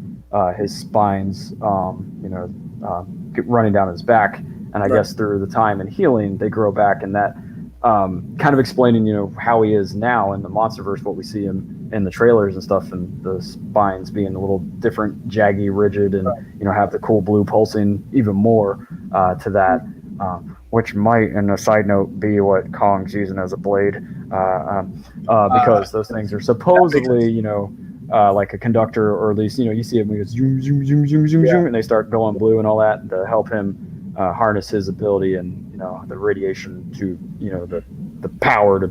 his spines, running down his back. And I right. guess through the time and healing, they grow back, and that kind of explaining, how he is now in the MonsterVerse, what we see him in the trailers and stuff, and the spines being a little different, jaggy, rigid, and have the cool blue pulsing even more to that. Which might, in a side note, be what Kong's using as a blade, because those things are That makes supposedly, like a conductor, or at least, you see it when he goes zoom, zoom, zoom, zoom, zoom, yeah, zoom, and they start going blue and all that to help him harness his ability and the radiation to the power to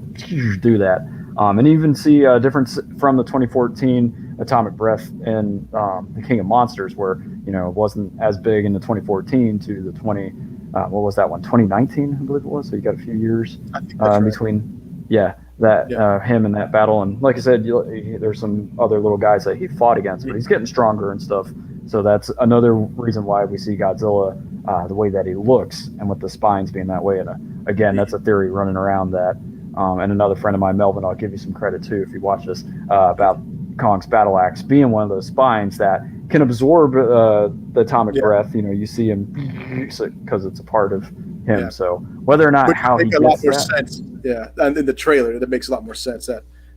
do that. And even see a difference from the 2014 Atomic Breath in the King of Monsters, where it wasn't as big in the 2014 to the 20. What was that one? 2019, I believe it was. So you got a few years I think that's in right. between. Yeah, that Yeah, him in that battle, and like I said, there's some other little guys that he fought against, but he's getting stronger and stuff. So that's another reason why we see Godzilla the way that he looks, and with the spines being that way. And again, that's a theory running around that. And another friend of mine, Melvin, I'll give you some credit too if you watch this, about Kong's battle axe being one of those spines that can absorb the atomic yeah, breath. You see him because it's a part of him. yeah. So whether or not Which how he make a lot gets more that, sense. Yeah, and in the trailer, that makes a lot more sense.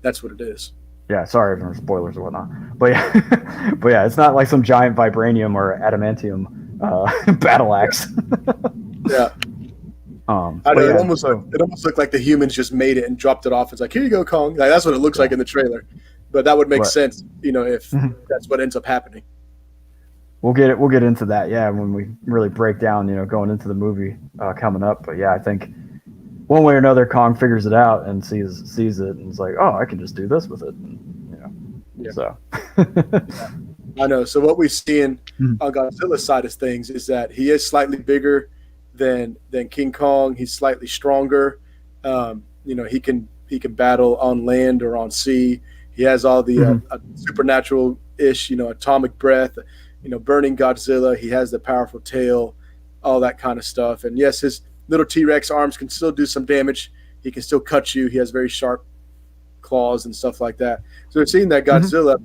That's what it is. yeah, sorry for spoilers or whatnot, but yeah, but yeah, it's not like some giant vibranium or adamantium battle axe. Yeah, I But know yeah, so it almost looked like the humans just made it and dropped it off. It's like, here you go, Kong. Like, that's what it looks like yeah, in the trailer. But that would make right. sense, if that's what ends up happening. We'll get into that, yeah, when we really break down, going into the movie coming up. But yeah, I think one way or another, Kong figures it out and sees it, and is like, oh, I can just do this with it, and, Yeah, so. I know. So what we see on Mhm. Godzilla's side of things is that he is slightly bigger than King Kong. He's slightly stronger. He can battle on land or on sea. He has all the Mhm. supernatural ish, atomic breath, burning Godzilla. He has the powerful tail, all that kind of stuff. And yes, his little T-Rex arms can still do some damage. He can still cut you. He has very sharp claws and stuff like that. So we're seeing that Mhm. Godzilla,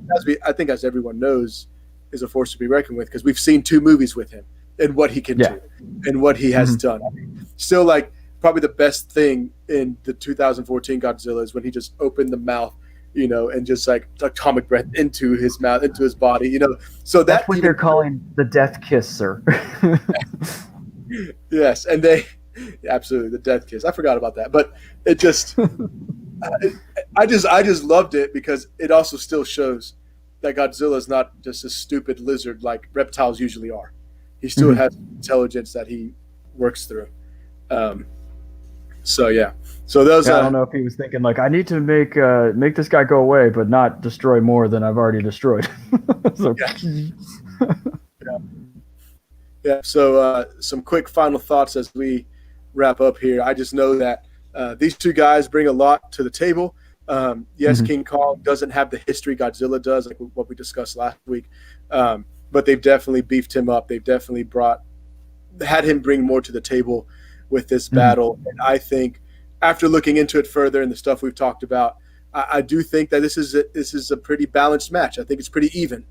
I think, as everyone knows, is a force to be reckoned with because we've seen 2 movies with him and what he can Yeah. do and what he has Mhm. done. I mean, still, like probably the best thing in the 2014 Godzilla is when he just opened the mouth, and just like atomic breath into his mouth, into his body. So That's that what they're even calling the death kiss, sir. yes, and they absolutely the death kiss. I forgot about that, but it just I just loved it because it also still shows that Godzilla is not just a stupid lizard like reptiles usually are. He still Mhm. has intelligence that he works through. Um, so yeah, so those Yeah, I don't know if he was thinking like I need to make this guy go away, but not destroy more than I've already destroyed. So, yeah, yeah, yeah. So some quick final thoughts as we wrap up here. I just know that these 2 guys bring a lot to the table. Yes, mhm. King Kong doesn't have the history Godzilla does, like what we discussed last week, but they've definitely beefed him up. They've definitely had him bring more to the table with this Mhm. battle. And I think after looking into it further and the stuff we've talked about, I do think that this is a pretty balanced match. I think it's pretty even,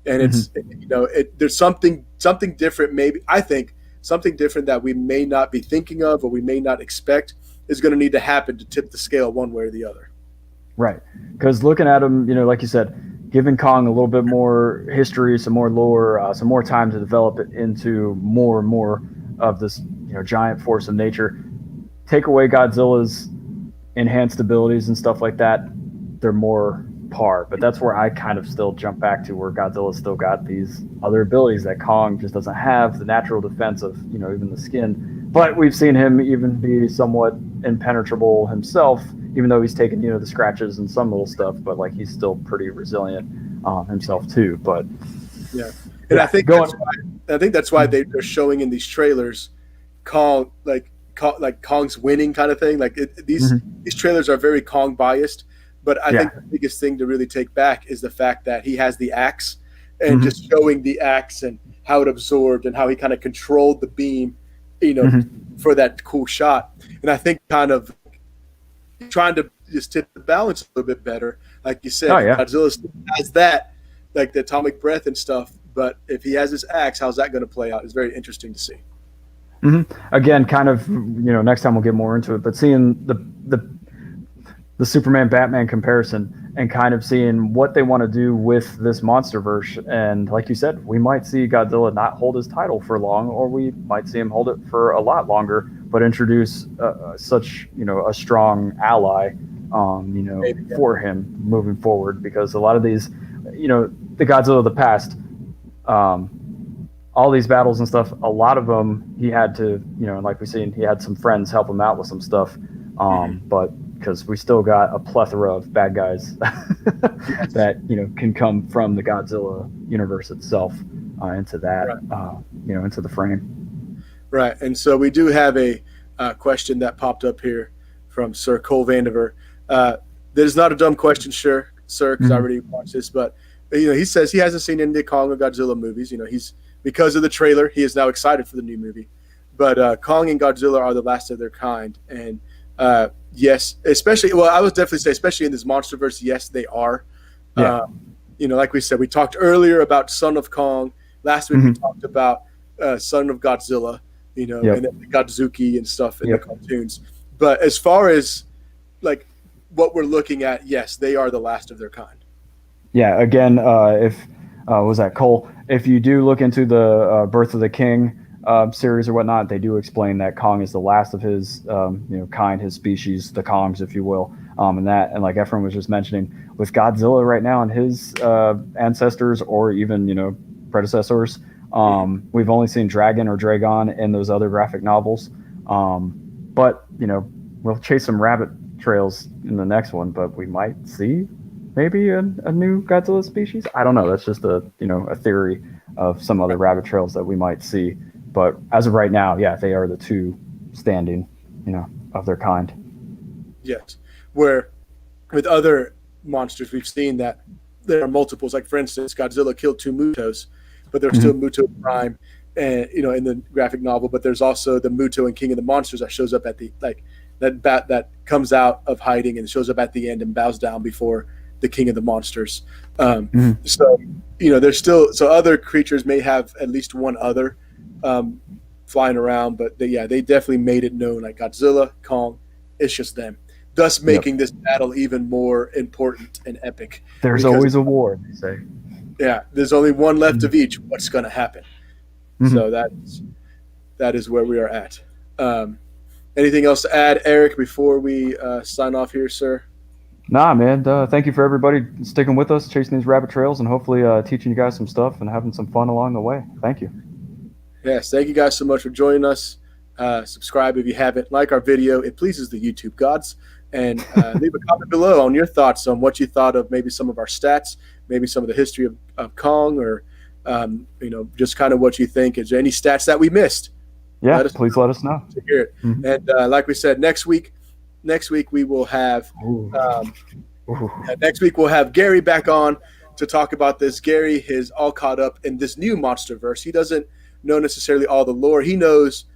and Mhm. there's something different. Maybe I think something different that we may not be thinking of or we may not expect is going to need to happen to tip the scale one way or the other. Right. Because looking at him, like you said, giving Kong a little bit more history, some more lore, some more time to develop it into more and more of this, giant force of nature. Take away Godzilla's enhanced abilities and stuff like that, they're more par. But that's where I kind of still jump back to where Godzilla's still got these other abilities that Kong just doesn't have, the natural defense of, even the skin. But we've seen him even be somewhat impenetrable himself, even though he's taken, the scratches and some little stuff, but like he's still pretty resilient himself too. But Yeah, and I yeah, think going. that's why they're showing in these trailers Kong like Kong's winning kind of thing. Like these trailers are very Kong biased, but I Yeah. think the biggest thing to really take back is the fact that he has the axe and Hmm. just showing the axe and how it absorbed and how he kind of controlled the beam, you know, Hmm. for that cool shot. And I think kind of trying to just tip the balance a little bit better. Like you Oh said, yeah. Godzilla still has that, like the atomic breath and stuff. But if he has his axe, how's that going to play out? It's very interesting to see. Hmm. Again, kind of, next time we'll get more into it, but seeing the Superman Batman comparison and kind of seeing what they want to do with this monster verse. And like you said, we might see Godzilla not hold his title for long, or we might see him hold it for a lot longer, but introduce such a strong ally, Maybe, yeah. for him moving forward. Because a lot of these, the Godzilla of the past, um, all these battles and stuff, a lot of them he had to, like we've seen, he had some friends help him out with some stuff. But because we still got a plethora of bad guys Yes. that can come from the Godzilla universe itself into that, Right. into the frame. Right. And so we do have a question that popped up here from Sir Cole Vandiver. That is not a dumb question, sir, because I Mm-hmm. already watched this. But he says he hasn't seen any of the Kong or Godzilla movies. He's because of the trailer, he is now excited for the new movie. But Kong and Godzilla are the last of their kind, and yes, especially. Well, I would definitely say, especially in this MonsterVerse, yes, they are. Yeah. Uh, like we said, we talked earlier about Son of Kong. Last week we Mm-hmm. talked about Son of Godzilla. Yep. And then the Godzuki and stuff in the Yep. cartoons. But as far as like what we're looking at, yes, they are the last of their kind. Yeah. Again, if was that Cole? If you do look into the Birth of the King series or whatnot, they do explain that Kong is the last of his kind, his species, the Kongs, if you will. And like Ephraim was just mentioning, with Godzilla right now and his ancestors or even predecessors, we've only seen Dragon or Dragon in those other graphic novels. But we'll chase some rabbit trails in the next one, but we might see maybe a new Godzilla species. I don't know. That's just a theory of some other rabbit trails that we might see. But as of right now, yeah, they are the two standing, of their kind. Yes. Where with other monsters, we've seen that there are multiples. Like for instance, Godzilla killed 2 Mutos, but there's still Mm-hmm. Muto Prime, and in the graphic novel. But there's also the Muto and King of the Monsters that shows up at the that comes out of hiding and shows up at the end and bows down before the king of the monsters. So there's still other creatures may have at least one other flying around, but they definitely made it known like Godzilla, Kong, it's just them. Thus making this battle even more important and epic. There's always a war, they say. Yeah, there's only one left of each. What's going to happen? So that is where we are at. Anything else to add, Eric, before we sign off here, sir? Nah, man. Thank you for everybody sticking with us, chasing these rabbit trails, and hopefully teaching you guys some stuff and having some fun along the way. Thank you. Yes, thank you guys so much for joining us. Subscribe if you haven't. Like our video. It pleases the YouTube gods. And leave a comment below on your thoughts on what you thought of maybe some of our stats, maybe some of the history of Kong, or just kind of what you think. Is there any stats that we missed? Yeah, please let us know. To hear it. And like we said, next week we will have next week we'll have Gary back on to talk about this. Gary is all caught up in this new MonsterVerse. He doesn't know necessarily all the lore. He knows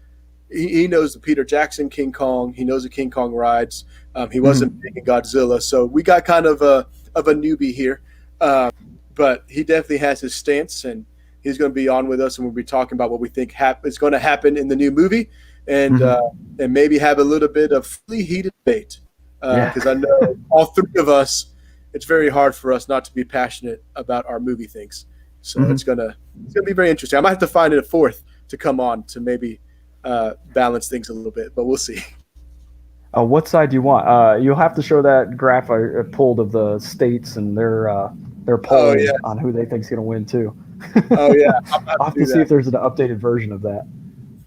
the Peter Jackson King Kong. He knows the King Kong rides. He wasn't big in Godzilla, so we got kind of a newbie here. But he definitely has his stance, and he's going to be on with us, and we'll be talking about what we think is going to happen in the new movie, and maybe have a little bit of fully heated debate. Because I know all three of us, it's very hard for us not to be passionate about our movie things. So it's gonna be very interesting. I might have to find a fourth to come on to maybe balance things a little bit, but we'll see. What side do you want? You'll have to show that graph I pulled of the states and their polls on who they think's going to win too. Oh yeah, I'll have to see if there's an updated version of that.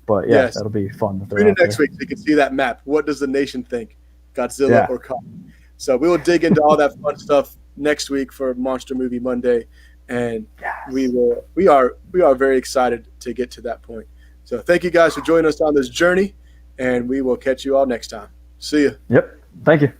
But yeah, that'll be fun. Tune in next week so you can see that map. What does the nation think, Godzilla or Kong? So we will dig into all that fun stuff next week for Monster Movie Monday, and we are very excited to get to that point. So thank you guys for joining us on this journey, and we will catch you all next time. See you. Yep. Thank you.